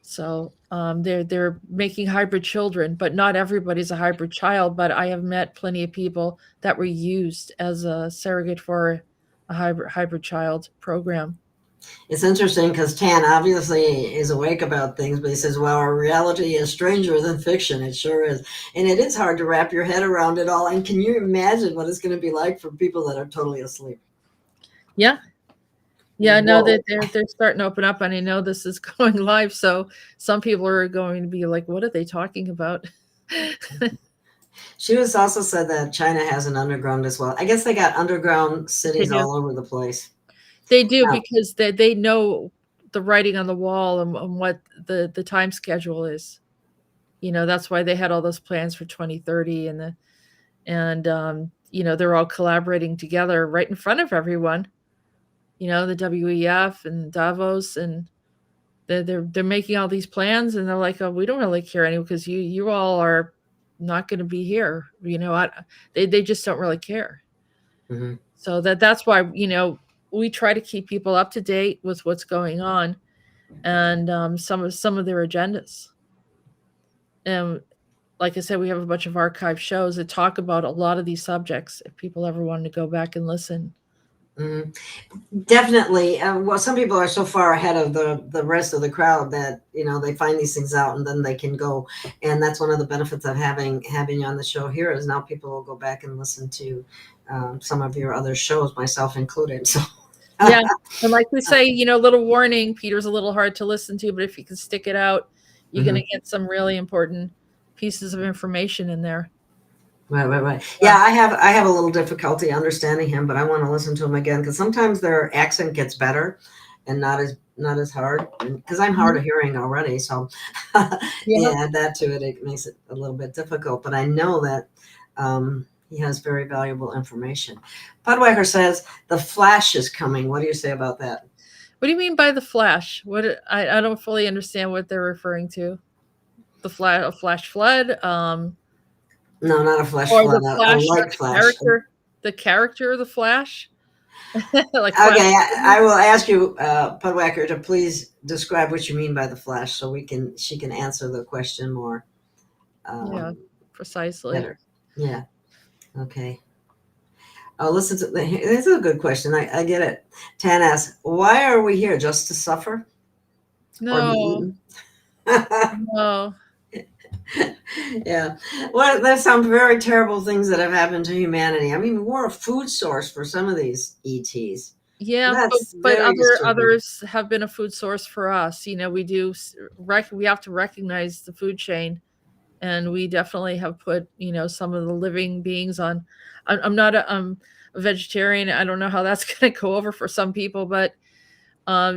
So they're making hybrid children, but not everybody's a hybrid child. But I have met plenty of people that were used as a surrogate for a hybrid child program. It's interesting because Tan obviously is awake about things, but he says, well, our reality is stranger than fiction. It sure is. And it is hard to wrap your head around it all. And can you imagine what it's going to be like for people that are totally asleep? Yeah. Yeah, no, they're starting to open up, and I know this is going live, so some people are going to be like, what are they talking about? She was also said that China has an underground as well. I guess they got underground cities all over the place. They do, because they know the writing on the wall and what the time schedule is. That's why they had all those plans for 2030 and they're all collaborating together right in front of everyone. The WEF and Davos, and they're making all these plans, and they're like, oh, we don't really care anymore because you all are not going to be here. They just don't really care. Mm-hmm. So that's why we try to keep people up to date with what's going on, and some of their agendas. And like I said, we have a bunch of archive shows that talk about a lot of these subjects. If people ever wanted to go back and listen. Mm, definitely. Well, some people are so far ahead of the rest of the crowd that they find these things out and then they can go. And that's one of the benefits of having you on the show here is now people will go back and listen to some of your other shows, myself included. So yeah, and like we say, little warning. Peter's a little hard to listen to, but if you can stick it out, you're going to get some really important pieces of information in there. Right. Yeah, I have a little difficulty understanding him, but I want to listen to him again because sometimes their accent gets better and not as hard. Because I'm hard of hearing already, so add that to it. It makes it a little bit difficult. But I know that he has very valuable information. Pudwacker says the Flash is coming. What do you say about that? What do you mean by the Flash? I don't fully understand what they're referring to. A flash flood. No, not a flash or flood. The Flash, a light flash. The character of the Flash. Okay, I will ask you, Pudwacker, to please describe what you mean by the Flash, so she can answer the question more. Precisely. Better. Yeah. Okay. Oh, listen to this is a good question. I get it. Tan asks, why are we here? Just to suffer or be No, eaten? no. Yeah. Well, there's some very terrible things that have happened to humanity. I mean, we're a food source for some of these ETs. Yeah, That's but very disturbing. others have been a food source for us. You know, we have to recognize the food chain, and we definitely have put, you know, some of the living beings on. I'm not a vegetarian. I don't know how that's going to go over for some people, but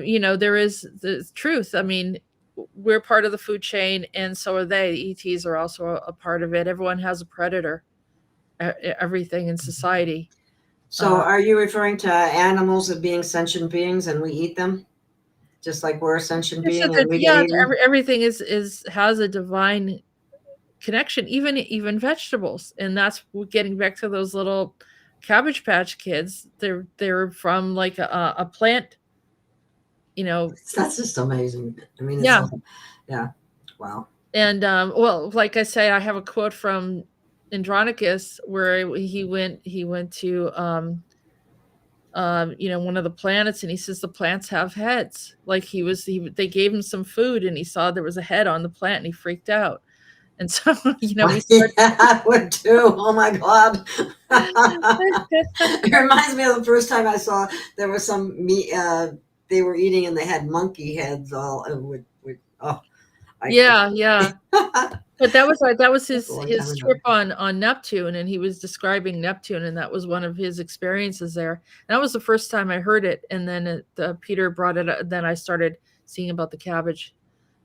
you know, there is the truth. I mean, we're part of the food chain, and so are they. The ETs are also a part of it. Everyone has a predator. Everything in society. So are you referring to animals as being sentient beings and we eat them? Just like we're a sentient being and we get eaten? Everything has a divine connection, even vegetables. And that's getting back to those little Cabbage Patch Kids. They're from like a plant, you know. That's just amazing. I mean, it's Yeah. Yeah. Wow. And well, like I say, I have a quote from Andronicus where he went to you know, one of the planets, and he says the plants have heads. Like they gave him some food and he saw there was a head on the plant and he freaked out. And so, you know, I would too. Oh my God. It reminds me of the first time I saw there was some meat they were eating and they had monkey heads all yeah. But that was his trip on Neptune, and he was describing Neptune, and that was one of his experiences there. And that was the first time I heard it, and then Peter brought it up. Then I started seeing about the Cabbage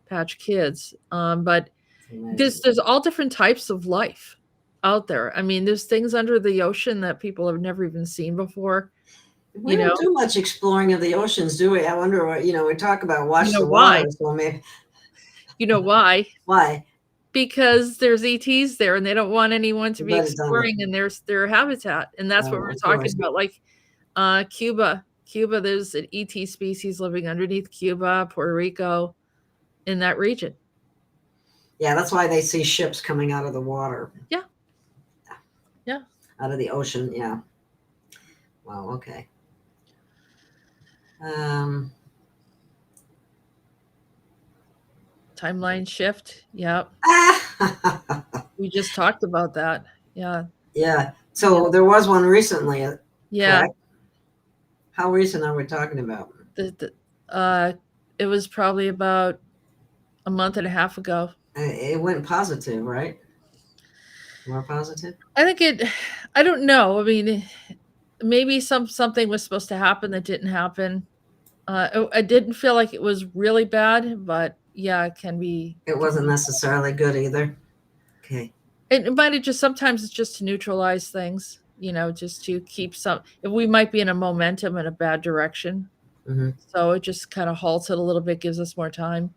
Patch Kids. But there's all different types of life out there. I mean, there's things under the ocean that people have never even seen before. We don't do much exploring of the oceans, do we? I wonder what, you know, we talk about watch the why. water. So maybe. You know why? Why? Because there's ETs there and they don't want anyone to be exploring in their habitat. And that's what we're talking about. Like Cuba, there's an ET species living underneath Cuba, Puerto Rico, in that region. Yeah, that's why they see ships coming out of the water. Yeah. Out of the ocean, yeah. Wow, okay. Timeline shift. Yeah. We just talked about that. Yeah. Yeah. So there was one recently. Yeah. Correct? How recent are we talking about? It was probably about a month and a half ago. It went positive, right? More positive? I don't know. I mean, maybe something was supposed to happen that didn't happen. I didn't feel like it was really bad, but yeah, it can be. It wasn't necessarily good either. Okay. It might have sometimes it's just to neutralize things, you know, just to keep we might be in a momentum in a bad direction. Mm-hmm. So it just kind of halts it a little bit, gives us more time.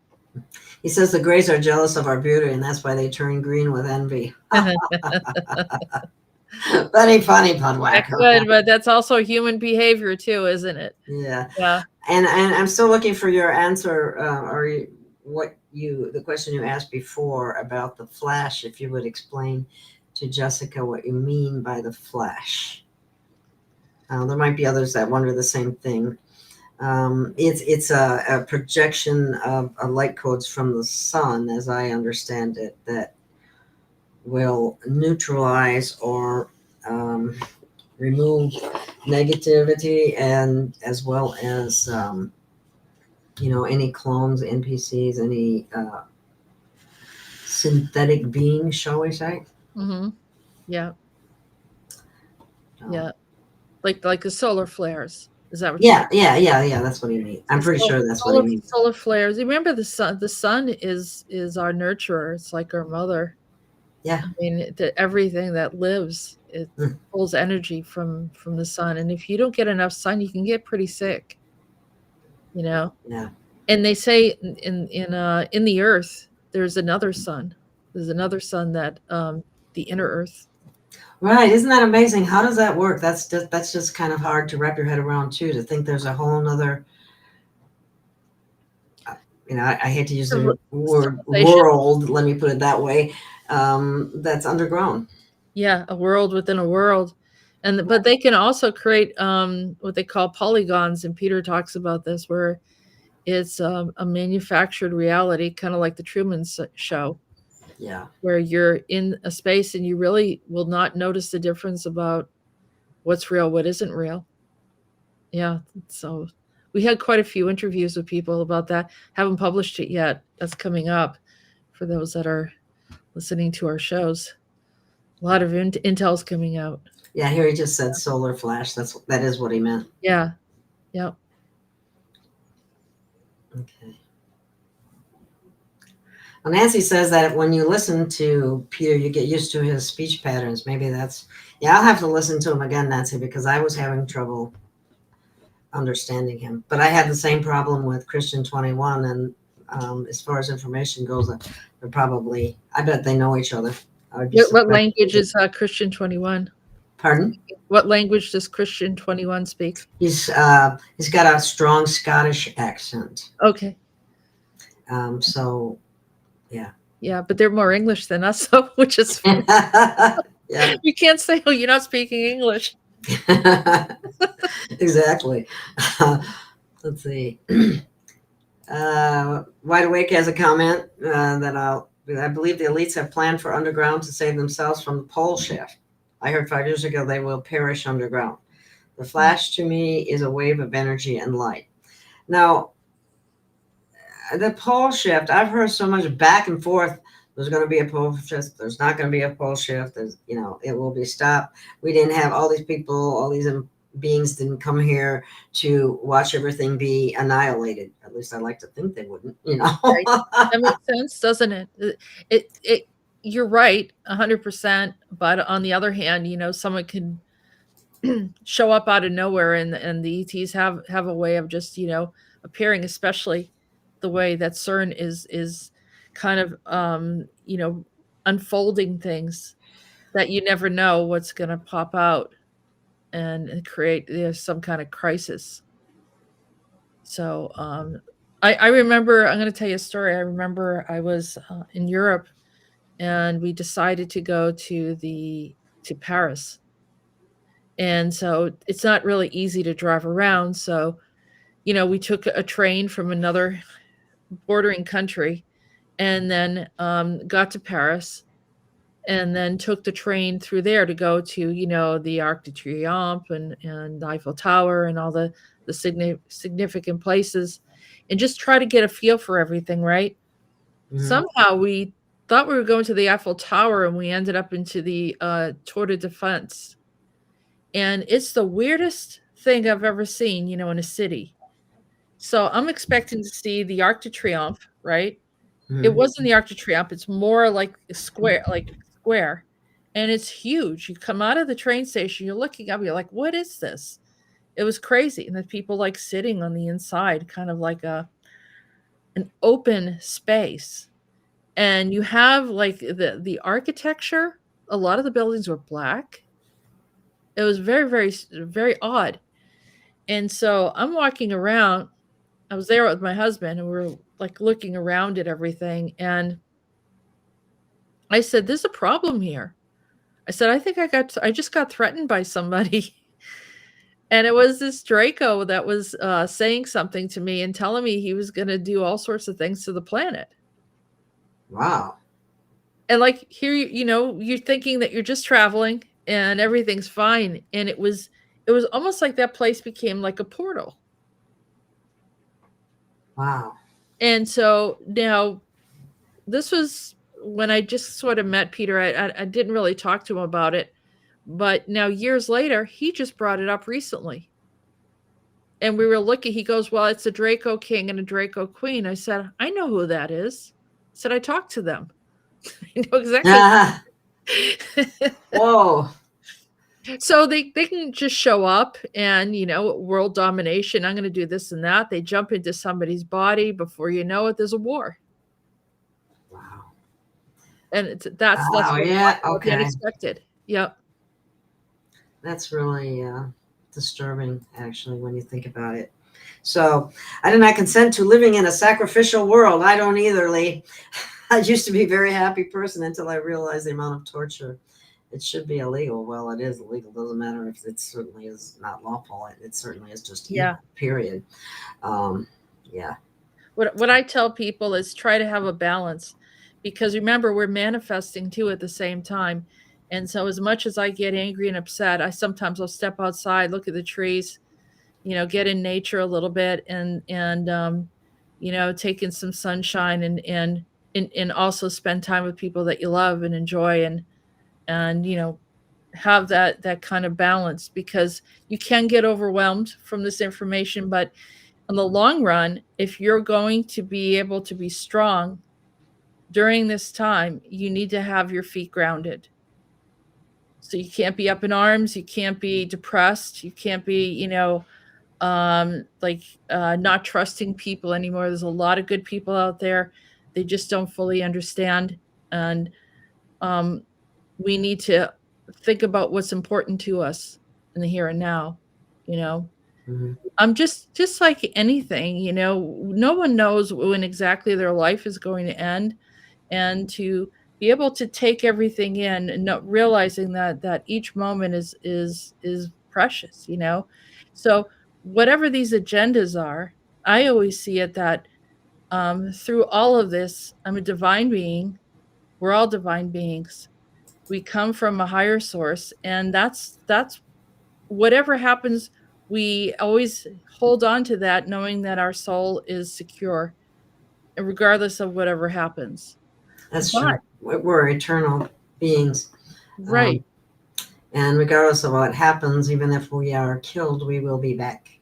He says the Greys are jealous of our beauty, and that's why they turn green with envy. Very funny, Pudwacker. Good, but that's also human behavior too, isn't it? Yeah. Yeah. And I'm still looking for your answer, the question you asked before about the flash. If you would explain to Jessica what you mean by the flash. There might be others that wonder the same thing. It's a projection of light codes from the sun, as I understand it, that will neutralize or remove negativity, and as well as any clones, NPCs, any synthetic beings, shall we say? Mm-hmm. Yeah. Yeah. Like the solar flares. Is that what? Yeah. That's what you mean. I'm pretty sure that's what you mean. Solar flares. Remember the sun. The sun is our nurturer. It's like our mother. Yeah. I mean, everything that lives, it pulls energy from the sun. And if you don't get enough sun, you can get pretty sick. You know. Yeah. And they say in the earth, there's another sun. There's another sun that the inner earth. Right. Isn't that amazing? How does that work? That's just kind of hard to wrap your head around too, to think there's a whole nother, I hate to use the word world, let me put it that way, that's underground. Yeah. A world within a world. But they can also create what they call polygons, and Peter talks about this, where it's a manufactured reality, kind of like the Truman Show. Yeah. Where you're in a space and you really will not notice the difference about what's real, what isn't real. Yeah. So we had quite a few interviews with people about that. Haven't published it yet. That's coming up for those that are listening to our shows. A lot of intel's coming out. Yeah, here he just said solar flash. That is what he meant. Yeah. Yep. Okay. Well, Nancy says that when you listen to Peter, you get used to his speech patterns. Maybe that's, yeah, I'll have to listen to him again, Nancy, because I was having trouble understanding him. But I had the same problem with Christian 21. And as far as information goes, they're probably, I bet they know each other. What language is Christian 21? Pardon? What language does Christian 21 speak? He's got a strong Scottish accent. Okay. So, yeah. Yeah, but they're more English than us, so which is Yeah. You can't say, "Oh, you're not speaking English." Exactly. Let's see. Wide Awake has a comment that I believe the elites have planned for underground to save themselves from the pole shift. I heard 5 years ago they will perish underground. The flash to me is a wave of energy and light. Now, the pole shift, I've heard so much back and forth. There's going to be a pole shift. There's not going to be a pole shift. There's, it will be stopped. We didn't have all these people, all these beings didn't come here to watch everything be annihilated. At least I like to think they wouldn't, Right. That makes sense, doesn't it? You're right, 100%. But on the other hand, someone can show up out of nowhere, and the ETs have a way of just appearing, especially the way that CERN is kind of unfolding things that you never know what's going to pop out and create some kind of crisis. So I remember, I'm going to tell you a story. I remember I was in Europe, and we decided to go to Paris. And so it's not really easy to drive around. So, we took a train from another bordering country, and then got to Paris, and then took the train through there to go to, the Arc de Triomphe and the Eiffel Tower and all the significant places, and just try to get a feel for everything, right? Mm-hmm. Somehow we thought we were going to the Eiffel Tower, and we ended up into the Tour de France. And it's the weirdest thing I've ever seen, in a city. So I'm expecting to see the Arc de Triomphe, right? Mm-hmm. It wasn't the Arc de Triomphe. It's more like a square, and it's huge. You come out of the train station, you're looking up, you're like, what is this? It was crazy. And the people sitting on the inside, kind of like an open space. And you have the architecture. A lot of the buildings were black. It was very, very, very odd. And so I'm walking around. I was there with my husband, and we were looking around at everything. And I said, there's a problem here. I said, I think I just got threatened by somebody. And it was this Draco that was saying something to me and telling me he was going to do all sorts of things to the planet. Wow. And here, you're thinking that you're just traveling and everything's fine. And it was almost like that place became like a portal. Wow. And so now this was when I just sort of met Peter. I didn't really talk to him about it, but now years later, he just brought it up recently. And we were looking, he goes, well, it's a Draco King and a Draco Queen. I said, I know who that is. I said, I talked to them. I know exactly. Whoa. So they can just show up and, world domination. I'm going to do this and that. They jump into somebody's body. Before you know it, there's a war. Wow. And that's what they expected. Yep. That's really disturbing, actually, when you think about it. So I do not consent to living in a sacrificial world. I don't either, Lee. I used to be a very happy person until I realized the amount of torture it should be illegal. Well, it is illegal. Doesn't matter if it certainly is not lawful. It certainly is just Yeah. evil, period. Yeah. What I tell people is try to have a balance, because remember, we're manifesting too at the same time. And so as much as I get angry and upset, I sometimes will step outside, look at the trees, get in nature a little bit, and take in some sunshine, and also spend time with people that you love and enjoy, and have that kind of balance, because you can get overwhelmed from this information. But in the long run, if you're going to be able to be strong during this time, you need to have your feet grounded. So you can't be up in arms, you can't be depressed, you can't be not trusting people anymore. There's a lot of good people out there, they just don't fully understand. And we need to think about what's important to us in the here and now. Mm-hmm. Just like anything, no one knows when exactly their life is going to end, and to be able to take everything in, and not realizing that each moment is precious. So whatever these agendas are, I always see it that through all of this, I'm a divine being. We're all divine beings. We come from a higher source, and that's whatever happens, we always hold on to that, knowing that our soul is secure, regardless of whatever happens. That's true. We're eternal beings. Right. And regardless of what happens, even if we are killed, we will be back.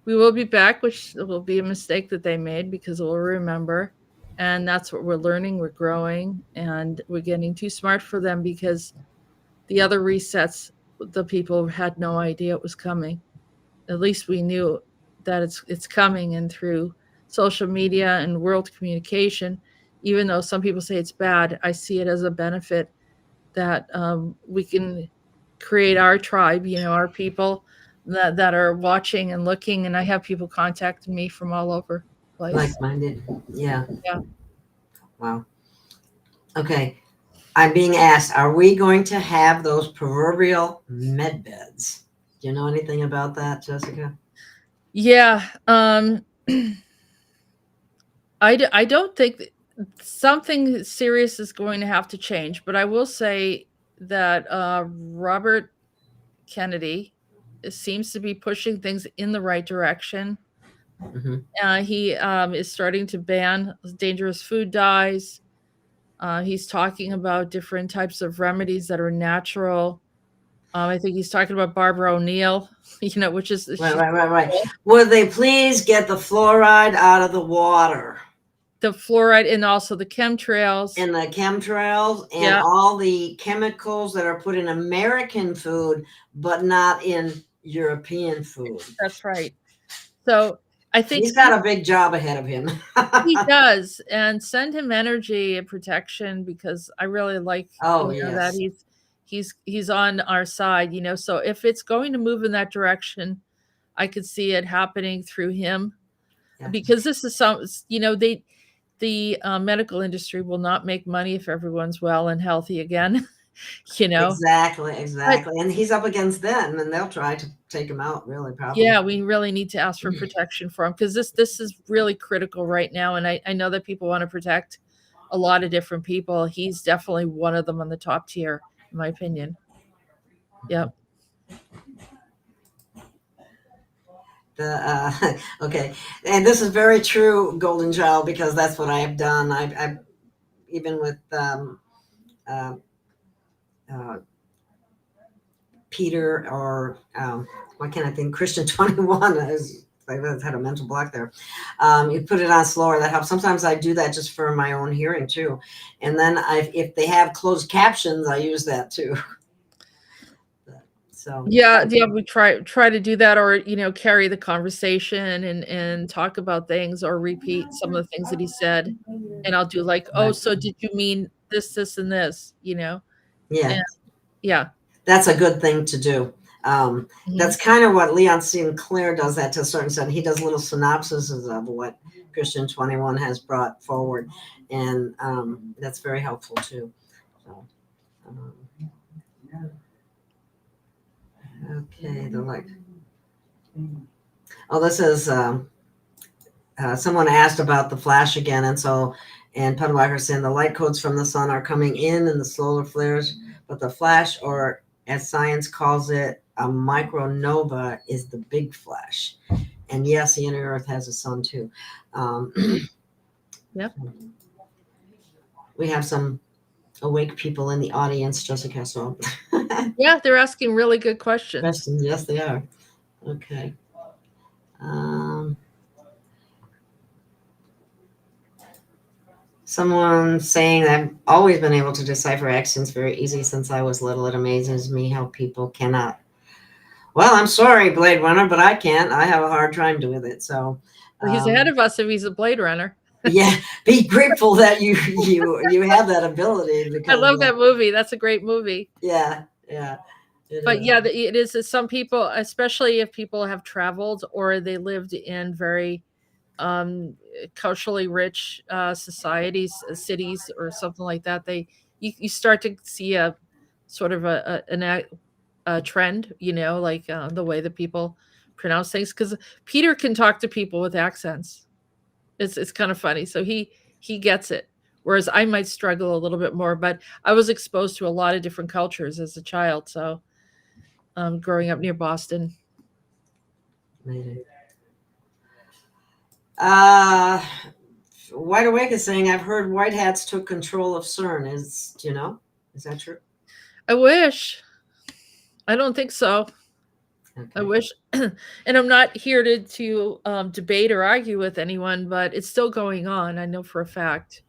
We will be back, which will be a mistake that they made, because we'll remember. And that's what we're learning. We're growing, and we're getting too smart for them, because the other resets, the people had no idea it was coming. At least we knew that it's coming, and through social media and world communication, even though some people say it's bad, I see it as a benefit that we can create our tribe, our people that are watching and looking. And I have people contacting me from all over the place. Like-minded. Yeah. Yeah. Wow. Okay. I'm being asked, are we going to have those proverbial med beds? Do you know anything about that, Jessica? Yeah. I don't think something serious is going to have to change, but I will say that Robert Kennedy seems to be pushing things in the right direction. Mm-hmm. He is starting to ban dangerous food dyes. He's talking about different types of remedies that are natural. I think he's talking about Barbara O'Neill, which is right. Would they please get the fluoride out of the water? The fluoride, and also the chemtrails. And the chemtrails, and all the chemicals that are put in American food, but not in European food. That's right. So I think he's got a big job ahead of him. He does, and send him energy and protection, because I really like that he's on our side. So if it's going to move in that direction, I could see it happening through him, because this is the medical industry will not make money if everyone's well and healthy again. Exactly. And he's up against them, and they'll try to take him out, really, probably. Yeah, we really need to ask for protection for him, because this is really critical right now. And I know that people want to protect a lot of different people. He's definitely one of them on the top tier, in my opinion. Yep. Okay, and this is very true, Golden Child, because that's what I have done. I've even with Peter, or why can't I think, Christian 21, I've had a mental block there. You put it on slower, that helps. Sometimes I do that just for my own hearing too, and then if they have closed captions, I use that too. So yeah, we try to do that, or carry the conversation and talk about things, or repeat some of the things that he said, and I'll do like, oh, so did you mean this, and this? Yeah, and, yeah. That's a good thing to do. That's kind of what Leon Sinclair does, that to a certain extent. He does little synopsises of what Christian 21 has brought forward, and that's very helpful too. So, Okay, the light. Oh, this is someone asked about the flash again, and Pudwacker saying the light codes from the sun are coming in the solar flares, but the flash, or as science calls it, a micronova, is the big flash. And yes, the inner Earth has a sun too. Yep. We have some awake people in the audience, Jessica. So yeah, they're asking really good questions. Yes, they are. Okay. Someone saying that I've always been able to decipher accents very easy since I was little. It amazes me how people cannot. Well, I'm sorry, Blade Runner, but I can't. I have a hard time with it. So He's ahead of us if he's a Blade Runner. Yeah, be grateful that you have that ability. Because I love that movie. That's a great movie. Yeah. But yeah, it is. Some people, especially if people have traveled or they lived in very culturally rich societies, cities, or something like that, you start to see a sort of a trend, like the way that people pronounce things. Because Peter can talk to people with accents. It's kind of funny. So he gets it. Whereas I might struggle a little bit more, but I was exposed to a lot of different cultures as a child. So growing up near Boston. Wide Awake is saying, I've heard white hats took control of CERN. Is that true? I wish. I don't think so. Okay. I wish. And I'm not here to debate or argue with anyone, but it's still going on. I know for a fact.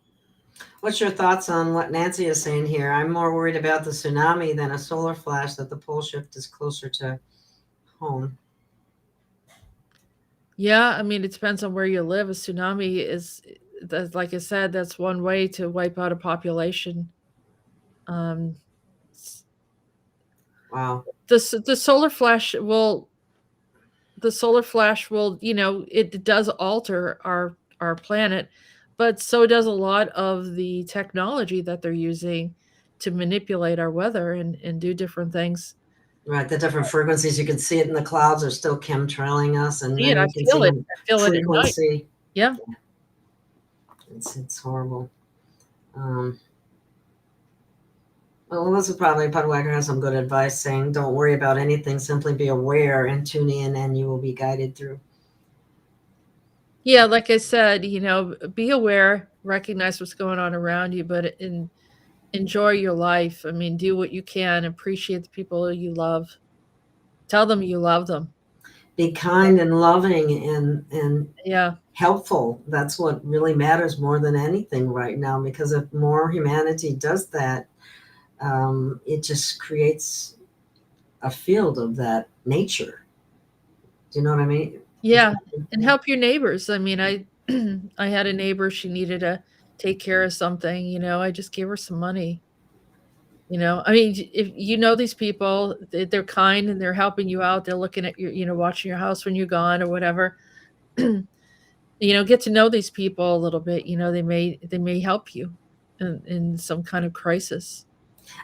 What's your thoughts on what Nancy is saying here? I'm more worried about the tsunami than a solar flash, that the pole shift is closer to home. Yeah, I mean, it depends on where you live. A tsunami is, like I said, that's one way to wipe out a population. Wow. The solar flash will, it does alter our planet, but so does a lot of the technology that they're using to manipulate our weather and do different things. Right, the different frequencies. You can see it in the clouds are still chemtrailing us, and then I you can feel see it. I feel frequency. it at night. Yeah. It's horrible. Well, this is probably Pudwacker has some good advice, saying don't worry about anything, simply be aware and tune in, and you will be guided through. Yeah, like I said, be aware, recognize what's going on around you, but enjoy your life. I mean, do what you can, appreciate the people you love. Tell them you love them. Be kind and loving and yeah, helpful. That's what really matters more than anything right now, because if more humanity does that, it just creates a field of that nature. Do you know what I mean? Yeah, and help your neighbors. I mean, I had a neighbor, she needed to take care of something, I just gave her some money. I mean, if these people, they're kind and they're helping you out. They're looking at your, watching your house when you're gone or whatever. Get to know these people a little bit. They may help you in some kind of crisis.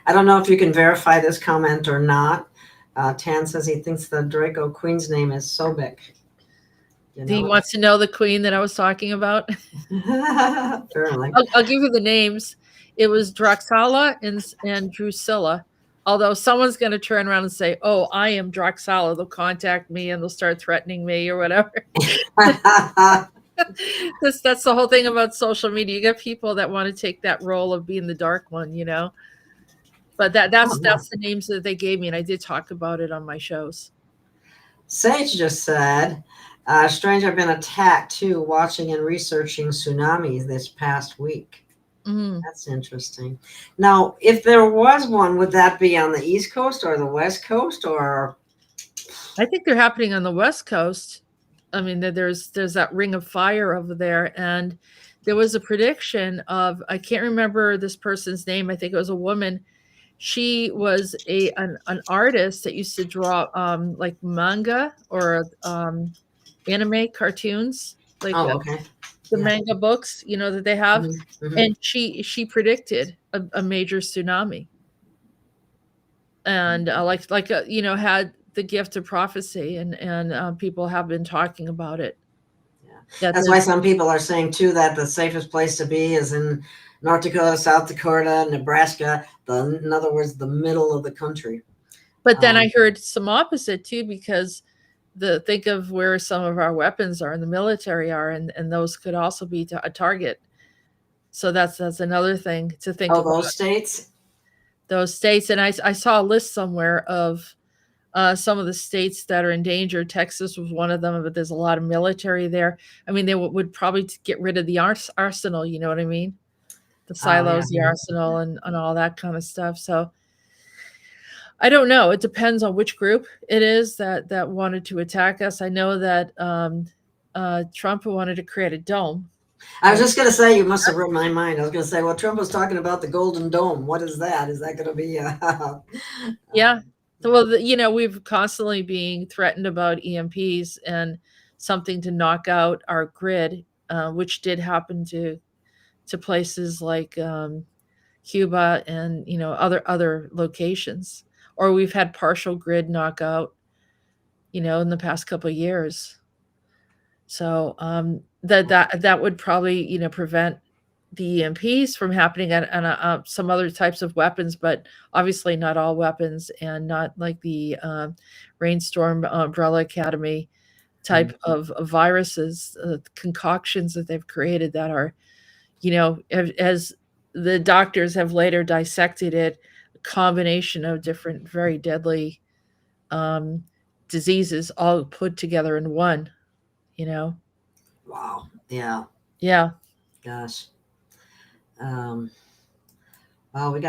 I don't know if you can verify this comment or not. Tan says he thinks the Draco Queen's name is Sobek. He wants to know the queen that I was talking about. Apparently. I'll give you the names. It was Droxala and Drusilla. Although someone's going to turn around and say, "Oh, I am Droxala." They'll contact me and they'll start threatening me or whatever. That's the whole thing about social media. You get people that want to take that role of being the dark one, But that's the names that they gave me, and I did talk about it on my shows. Sage just said, strange, I've been attacked too, watching and researching tsunamis this past week. Mm-hmm. That's interesting. Now, if there was one, would that be on the East Coast or the West Coast, or? I think they're happening on the West Coast. I mean, there's that ring of fire over there, and there was a prediction of, I can't remember this person's name. I think it was a woman. She was an artist that used to draw like manga or anime cartoons, like okay. the manga books, that they have. Mm-hmm. And she predicted a major tsunami. and had the gift of prophecy, and people have been talking about it. Yeah. That's why some people are saying too that the safest place to be is in North Dakota, South Dakota, Nebraska. In other words, the middle of the country. But then I heard some opposite too, because think of where some of our weapons are in the military are, and those could also be a target. So that's another thing to think about. Those states? Those states. And I saw a list somewhere of some of the states that are in danger. Texas was one of them, but there's a lot of military there. I mean, they would probably get rid of the arsenal, you know what I mean? The silos, the arsenal, and all that kind of stuff. So I don't know. It depends on which group it is that wanted to attack us. I know that Trump wanted to create a dome. I was just going to say, you must have read my mind. I was going to say, well, Trump was talking about the Golden Dome. What is that? Is that going to be? Yeah. Well, we've constantly being threatened about EMPs and something to knock out our grid, which did happen to places like Cuba and other locations. Or we've had partial grid knockout, in the past couple of years. So that would probably prevent the EMPs from happening and some other types of weapons, but obviously not all weapons, and not like the Rainstorm Umbrella Academy type of viruses, concoctions that they've created that are, as the doctors have later dissected it, a combination of different very deadly diseases all put together in one, Wow. Yeah. Yeah. Gosh. Well, we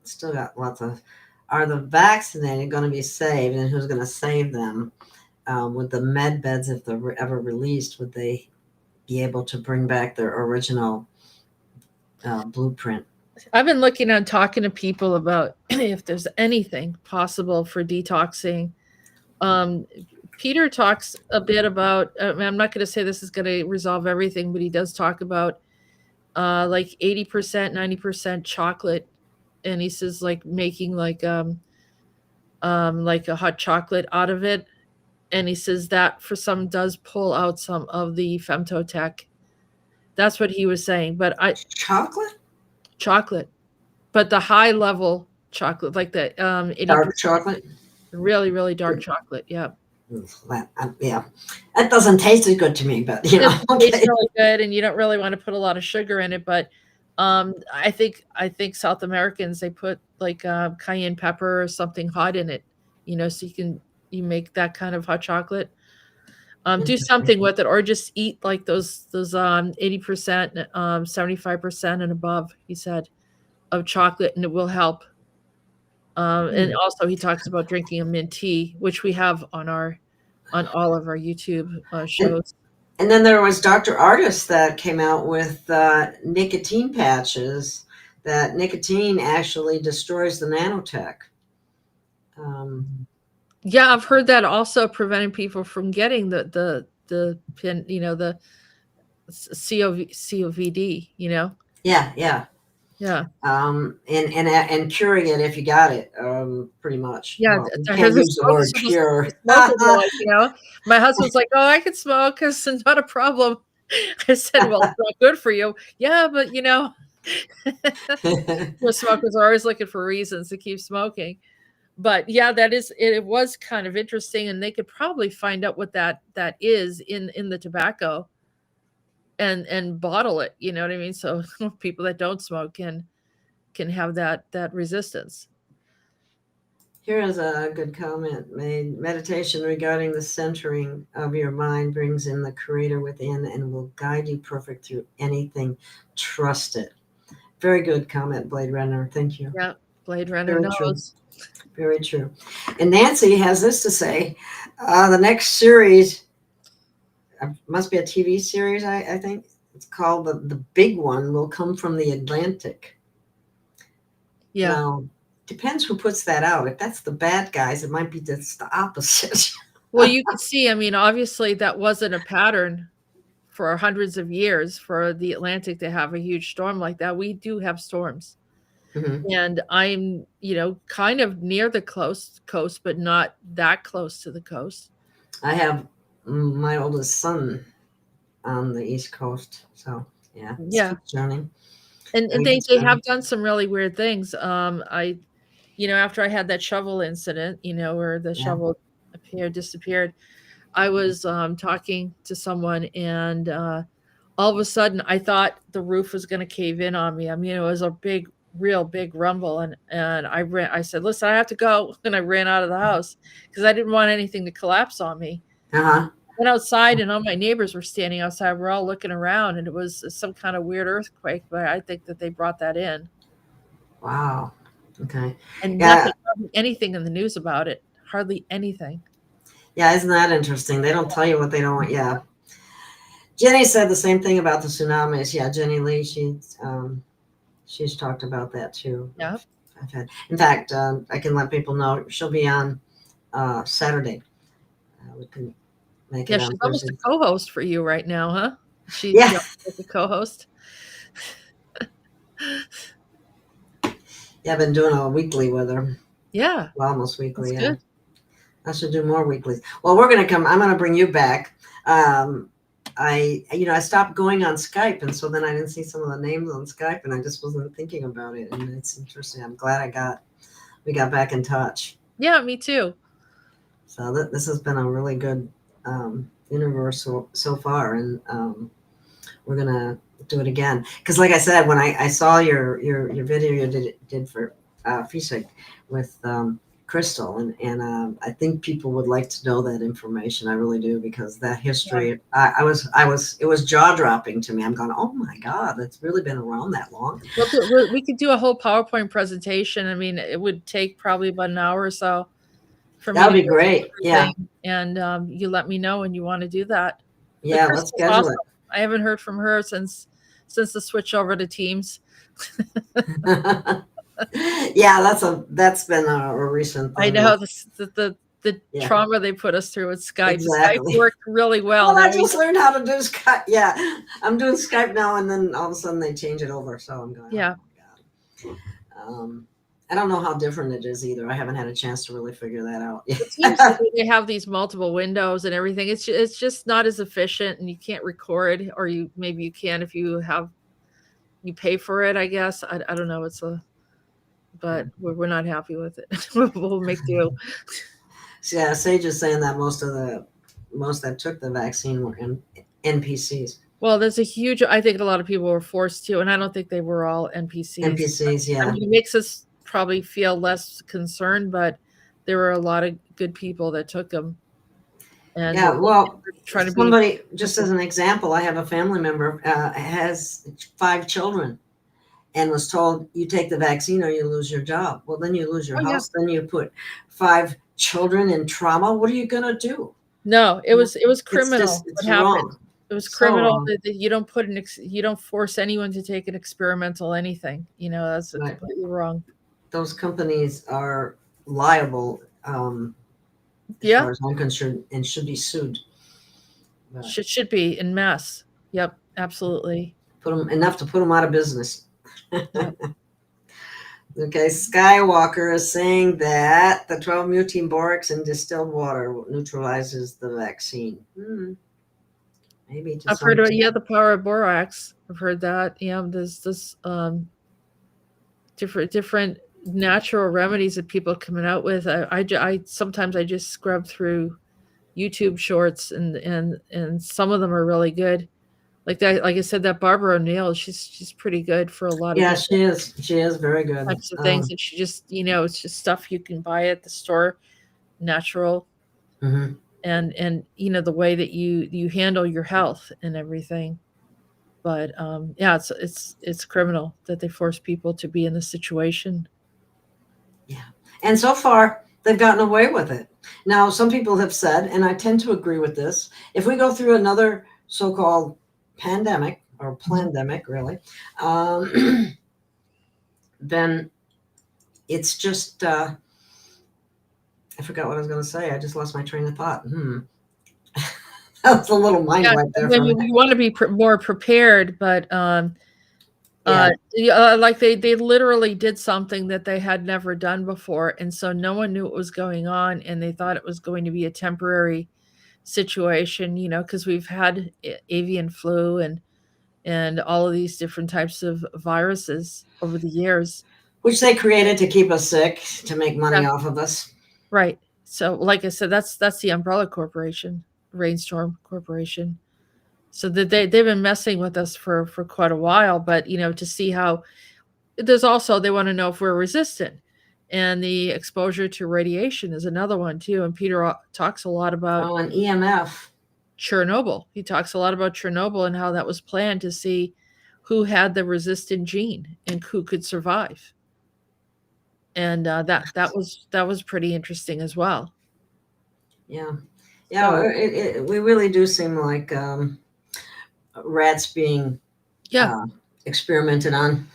still got lots of. Are the vaccinated going to be saved, and who's going to save them? With the med beds, if they're ever released, would they be able to bring back their original blueprint? I've been looking and talking to people about if there's anything possible for detoxing. Peter talks a bit about, I'm not going to say this is going to resolve everything, but he does talk about like 80%, 90% chocolate. And he says like making like a hot chocolate out of it. And he says that for some does pull out some of the femtotech. That's what he was saying. But chocolate, but the high level chocolate, like the dark chocolate, really, really dark chocolate. Yeah. Yeah, that doesn't taste as good to me, but it tastes really good, and you don't really want to put a lot of sugar in it. But I think South Americans, they put like cayenne pepper or something hot in it, so you make that kind of hot chocolate. Do something with it, or just eat like those 80%, 75% and above, he said, of chocolate, and it will help. And also he talks about drinking a mint tea, which we have on all of our YouTube shows. And then there was Dr. Artis that came out with nicotine patches, that nicotine actually destroys the nanotech. Yeah, I've heard that also preventing people from getting the pin, the COVD, Yeah. And curing it if you got it, pretty much. Yeah, well, you can't use the word cure. My husband's like, "Oh, I can smoke because it's not a problem." I said, "Well, it's not good for you." Yeah, but smokers are always looking for reasons to keep smoking. But yeah, it was kind of interesting, and they could probably find out what that is in the tobacco. And bottle it, you know what I mean? So people that don't smoke can have that resistance. Here is a good comment made. Meditation regarding the centering of your mind brings in the creator within and will guide you perfect through anything. Trust it. Very good comment, Blade Runner. Thank you. Yeah, Blade Runner knows. Very true. And Nancy has this to say. The next series must be a TV series, I think. It's called the big one will come from the Atlantic. Yeah. Now, depends who puts that out. If that's the bad guys, it might be just the opposite. Well, you can see, obviously that wasn't a pattern for hundreds of years for the Atlantic to have a huge storm like that. We do have storms. And I'm, kind of near the coast, but not that close to the coast. I have my oldest son on the East Coast, so yeah. Journey. And they have done some really weird things. After I had that shovel incident, where the shovel disappeared, I was talking to someone, and all of a sudden I thought the roof was going to cave in on me. I mean, it was a real big rumble, and I said, listen, I have to go. And I ran out of the house because I didn't want anything to collapse on me. Went outside, and all my neighbors were standing outside. We're all looking around, and it was some kind of weird earthquake, but I think that they brought that in. Wow. Okay. And nothing, anything in the news about it. Hardly anything. Yeah, isn't that interesting? They don't tell you what they don't want. Yeah. Jenny said the same thing about the tsunamis. Yeah, Jenny Lee, she's talked about that too. Yeah. In fact, I can let people know she'll be on Saturday. We can make it. Yeah, she's almost a co-host for you right now, huh? She's a co-host. Yeah, I've been doing a weekly with her. Yeah. Well, almost weekly. That's good. I should do more weeklies. Well, I'm going to bring you back. I stopped going on Skype, and so then I didn't see some of the names on Skype, and I just wasn't thinking about it. And it's interesting. I'm glad we got back in touch. Yeah, me too. So this has been a really good universe so far, and we're gonna do it again. Because, like I said, when I saw your video you did for Fisik with Crystal, and I think people would like to know that information. I really do, because that history, it was jaw dropping to me. I'm going, oh my God, it's really been around that long. Well, we could do a whole PowerPoint presentation. I mean, it would take probably about an hour or so. That would be great. Yeah. And you let me know when you want to do that. Yeah, let's schedule it. I haven't heard from her since the switch over to Teams. Yeah, that's been a recent thing. I know the trauma they put us through with Skype. Exactly. Skype worked really well. I just learned how to do Skype. Yeah, I'm doing Skype now, and then all of a sudden they change it over. So I'm going, yeah. Oh my God. I don't know how different it is either. I haven't had a chance to really figure that out. It seems like they have these multiple windows and everything. It's just not as efficient, and you can't record, or maybe you can if you pay for it, I guess. I don't know. But we're not happy with it. We'll make do. Yeah, Sage is saying that most that took the vaccine were NPCs. Well, there's I think a lot of people were forced to, and I don't think they were all NPCs. NPCs, yeah. I mean, it makes us probably feel less concerned, but there were a lot of good people that took them. And yeah, well, just as an example, I have a family member has 5 children. And was told, you take the vaccine or you lose your job. Well, then you lose your house. Yeah. Then you put 5 children in trauma. What are you going to do? No, it was criminal. It's wrong. It was criminal that you don't you don't force anyone to take an experimental anything. That's completely wrong. Those companies are liable. As far as I'm concerned, and should be sued. Should be en masse. Yep, absolutely. Enough to put them out of business. Okay, Skywalker is saying that the 12 mutine borax in distilled water neutralizes the vaccine. Maybe I've heard of the power of borax. I've heard that. Yeah, there's this different natural remedies that people are coming out with. I sometimes I just scrub through YouTube shorts, and some of them are really good. Like that, like I said, that Barbara O'Neill, she's pretty good for a lot of she is very good types of things. And she just, it's just stuff you can buy at the store, natural, and the way that you handle your health and everything. But it's criminal that they force people to be in this situation. Yeah, and so far they've gotten away with it. Now, some people have said, and I tend to agree with this, if we go through another so-called pandemic or plandemic, really, then it's just I forgot what I was going to say. I just lost my train of thought. That was a little mind wipe there. You want to be more prepared, but Like they literally did something that they had never done before, and so no one knew what was going on, and they thought it was going to be a temporary situation, because we've had avian flu and all of these different types of viruses over the years, which they created to keep us sick, to make money Yeah. off of us. Right. So, like I said, that's the umbrella corporation, Rainstorm Corporation. So that they've been messing with us for quite a while, but to see how there's also, they want to know if we're resistant, and the exposure to radiation is another one too. And Peter talks a lot about an EMF. Chernobyl. He talks a lot about Chernobyl and how that was planned to see who had the resistant gene and who could survive. And that was pretty interesting as well. Yeah. So, we really do seem like rats being experimented on.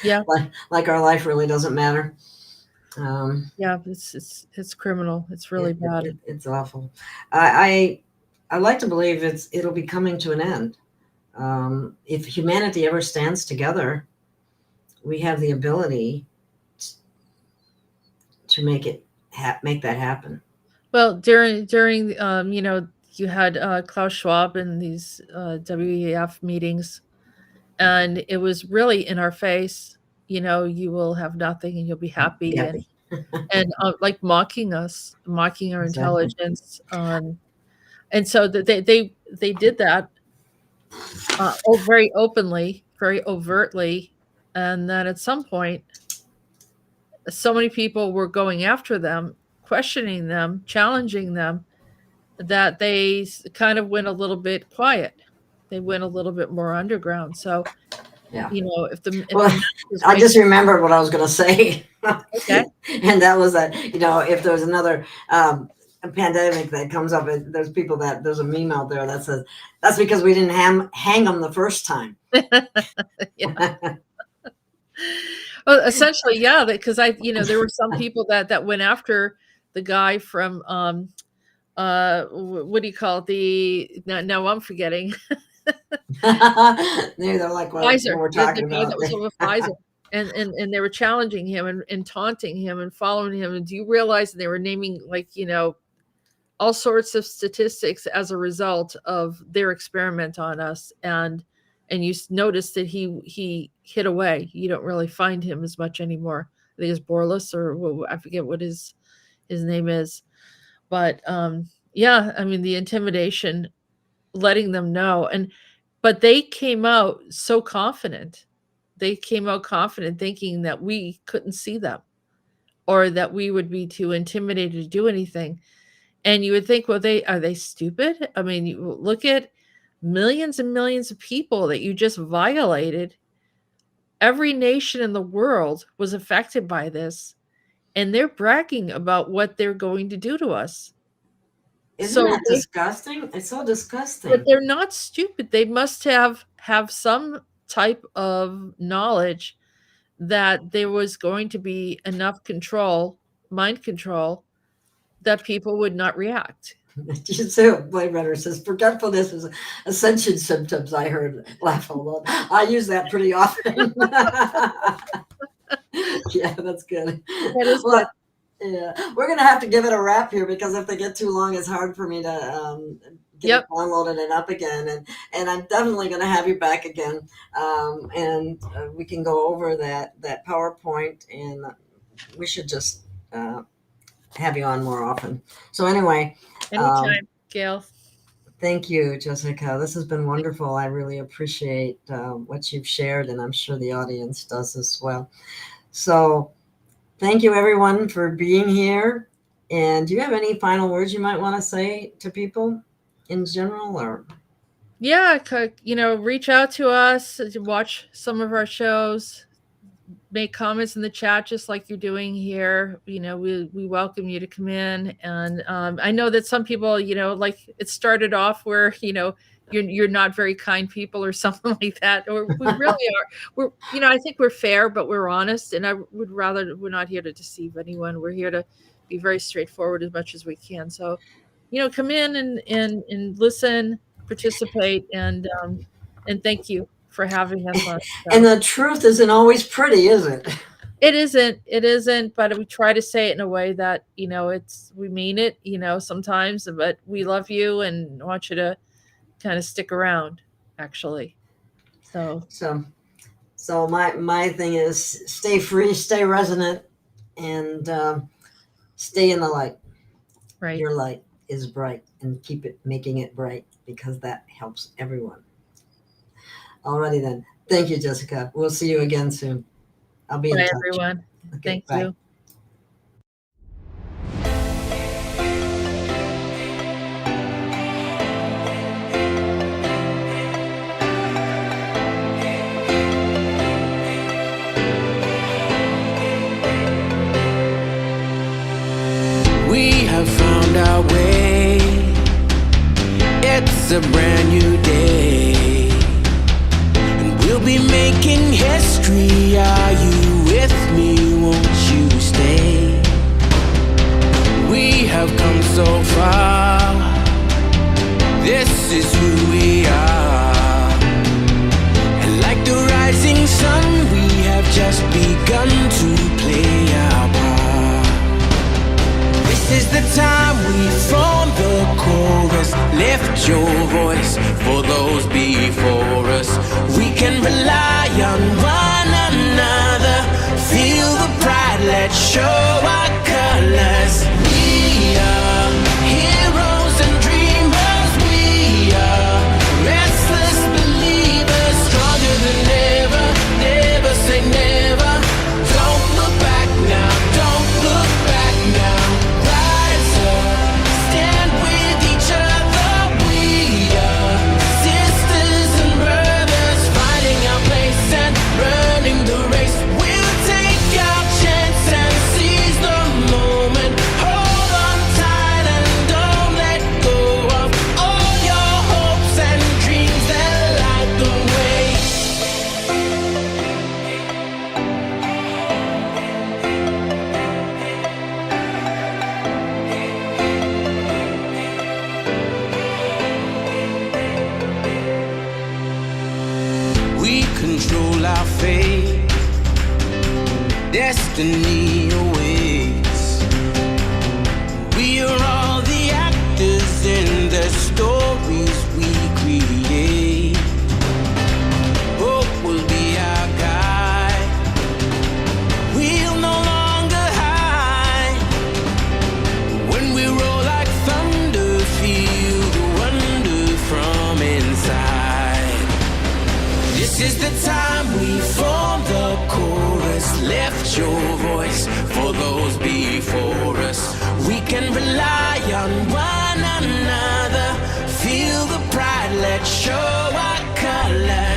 Yeah. Like our life really doesn't matter. It's criminal. It's really bad. It's awful. I like to believe it'll be coming to an end. If humanity ever stands together, we have the ability to make that happen. Well, during you had Klaus Schwab in these WEF meetings, and it was really in our face. You will have nothing, and you'll be happy, and like mocking us, mocking our intelligence. And so they did that very openly, very overtly, and then at some point, so many people were going after them, questioning them, challenging them, that they kind of went a little bit quiet. They went a little bit more underground. So, I just remembered what I was going to say. Okay. And that was that, if there's another pandemic that comes up, there's a meme out there that says, that's because we didn't hang them the first time. Well, essentially, yeah, because there were some people that went after the guy from what do you call it? No, I'm forgetting. They're like what Pfizer. we're talking about. That was over Pfizer, and they were challenging him and taunting him and following him. And do you realize they were naming all sorts of statistics as a result of their experiment on us? And you notice that he hid away. You don't really find him as much anymore. I think it's Borlas, or I forget what his name is. But the intimidation, letting them know. But they came out so confident. They came out confident, thinking that we couldn't see them, or that we would be too intimidated to do anything. And you would think, well, are they stupid? I mean, you look at millions and millions of people that you just violated. Every nation in the world was affected by this, and they're bragging about what they're going to do to us. Isn't that disgusting? It's so disgusting. But they're not stupid. They must have some type of knowledge that there was going to be enough control, mind control, that people would not react. Blade Runner says forgetfulness is ascension symptoms. I heard laugh a lot. I use that pretty often. Yeah, that's good. That is good. Yeah, we're gonna have to give it a wrap here, because if they get too long, it's hard for me to get it downloaded and up again. And I'm definitely gonna have you back again, and we can go over that PowerPoint, and we should just have you on more often. So anyway, anytime, Gail. Thank you, Jessica. This has been wonderful. I really appreciate what you've shared, and I'm sure the audience does as well. So thank you, everyone, for being here. And do you have any final words you might want to say to people in general? Or reach out to us, watch some of our shows, make comments in the chat, just like you're doing here. We welcome you to come in. And I know that some people, like it started off where, you're not very kind people or something like that. Or we really are. I think we're fair, but we're honest. And we're not here to deceive anyone. We're here to be very straightforward as much as we can. So, come in and listen, participate, and thank you for having us on. And the truth isn't always pretty, is it? It isn't, but we try to say it in a way that, you know, we mean it, you know, sometimes, but we love you and want you to kind of stick around, actually. So my thing is stay free, stay resonant, and stay in the light. Right. Your light is bright, and keep making it bright, because that helps everyone. Alrighty then. Thank you, Jessica. We'll see you again soon. I'll be in touch. Bye, everyone. Okay, Thank bye. you. We have found our way. It's a brand new day, and we'll be making history. Are you with me? Won't you stay? We have come so far. This is who we are, and like the rising sun, we have just begun to play our part. This is the time we form the chorus. Lift your voice for those before us. We can rely on one another. Feel the pride, let's show our colors. We are heroes and dreamers. We are restless believers, stronger than ever. Never say never. Don't look back now, don't look back now. Rise up, stand with each other. We are sisters and brothers, finding our place and running the race. We'll take our chance and seize the moment. Hold on tight and don't let go of all your hopes and dreams that light the way. We control our fate. Destiny awaits. We are all the actors in the stories we create. Hope will be our guide. We'll no longer hide. When we roll like thunder, feel the wonder from inside. This is the time we form the chorus. Lift your voice for those before us. We can rely on one another. Feel the pride, let's show our colors.